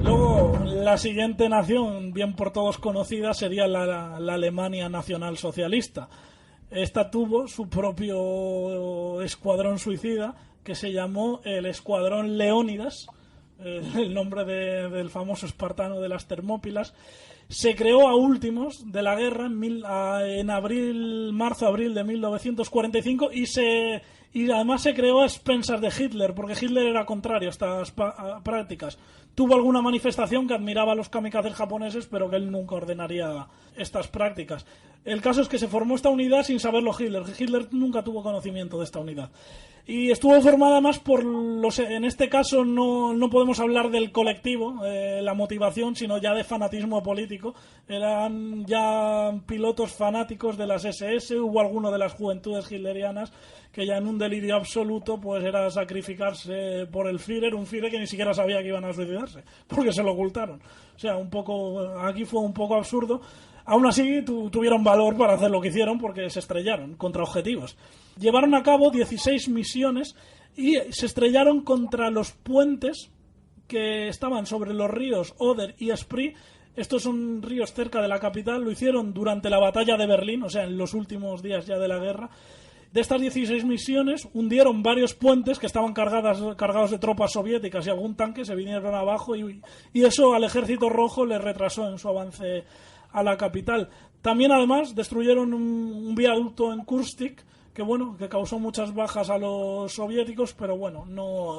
Luego, la siguiente nación, bien por todos conocida, sería la Alemania nacionalsocialista. Esta tuvo su propio escuadrón suicida, que se llamó el Escuadrón Leónidas, el nombre del famoso espartano de las Termópilas. Se creó a últimos de la guerra en marzo-abril de 1945 y además se creó a expensas de Hitler, porque Hitler era contrario a estas prácticas. Tuvo alguna manifestación que admiraba a los kamikazes japoneses, pero que él nunca ordenaría estas prácticas. El caso es que se formó esta unidad sin saberlo Hitler. Hitler nunca tuvo conocimiento de esta unidad. Y estuvo formada más por en este caso no podemos hablar del colectivo, la motivación, sino ya de fanatismo político. Eran ya pilotos fanáticos de las SS, hubo alguno de las juventudes hitlerianas que ya en un delirio absoluto pues era sacrificarse por el Führer, un Führer que ni siquiera sabía que iban a suicidarse, porque se lo ocultaron. O sea, aquí fue un poco absurdo. Aún así tuvieron valor para hacer lo que hicieron, porque se estrellaron contra objetivos. Llevaron a cabo 16 misiones y se estrellaron contra los puentes que estaban sobre los ríos Oder y Spree. Estos son ríos cerca de la capital. Lo hicieron durante la batalla de Berlín, o sea, en los últimos días ya de la guerra. De estas 16 misiones, hundieron varios puentes que estaban cargados de tropas soviéticas y algún tanque se vinieron abajo y eso al Ejército Rojo le retrasó en su avance a la capital. También, además, destruyeron un viaducto en Kurstik que causó muchas bajas a los soviéticos, pero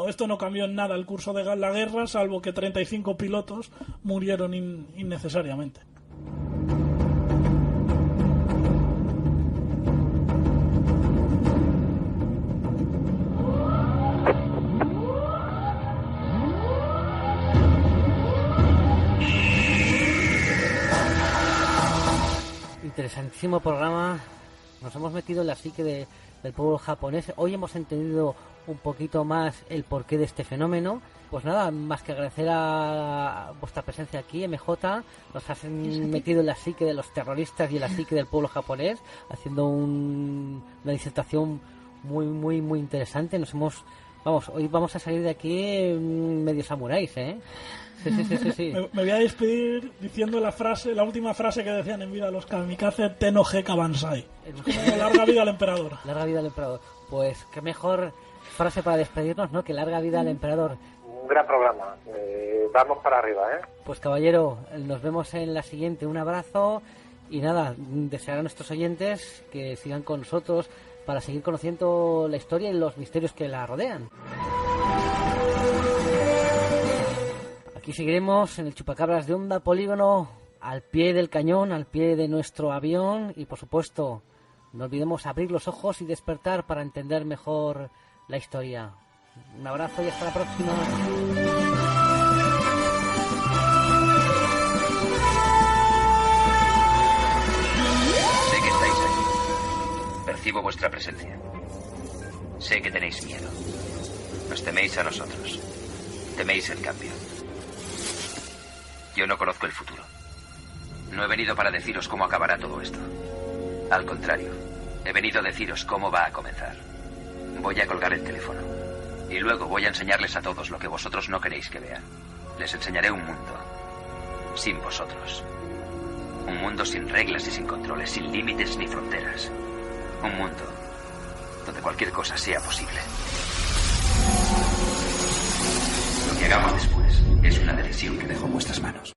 esto no cambió en nada el curso de la guerra, salvo que 35 pilotos murieron innecesariamente. Interesantísimo programa. Nos hemos metido en la psique del pueblo japonés. Hoy hemos entendido un poquito más el porqué de este fenómeno. Pues nada, más que agradecer a vuestra presencia aquí, MJ. Nos has metido en la psique de los terroristas y en la psique del pueblo japonés, haciendo una disertación muy, muy, muy interesante. Hoy vamos a salir de aquí medio samuráis, ¿eh? Sí. Me voy a despedir diciendo la última frase que decían en vida los kamikaze: Tenoje Kabansai. Es como larga vida al emperador. Larga vida al emperador. Pues qué mejor frase para despedirnos, ¿no? Que larga vida al emperador. Un gran programa. Vamos para arriba, ¿eh? Pues caballero, nos vemos en la siguiente. Un abrazo y nada, desear a nuestros oyentes que sigan con nosotros para seguir conociendo la historia y los misterios que la rodean. Aquí seguiremos en el Chupacabras de Onda Polígono, al pie del cañón, al pie de nuestro avión y, por supuesto, no olvidemos abrir los ojos y despertar para entender mejor la historia. Un abrazo y hasta la próxima. Sé que estáis ahí. Percibo vuestra presencia. Sé que tenéis miedo. Nos teméis a nosotros. Teméis el cambio. Yo no conozco el futuro. No he venido para deciros cómo acabará todo esto. Al contrario, he venido a deciros cómo va a comenzar. Voy a colgar el teléfono. Y luego voy a enseñarles a todos lo que vosotros no queréis que vean. Les enseñaré un mundo sin vosotros. Un mundo sin reglas y sin controles, sin límites ni fronteras. Un mundo donde cualquier cosa sea posible. Lo que hagamos después es una decisión que dejo en vuestras manos.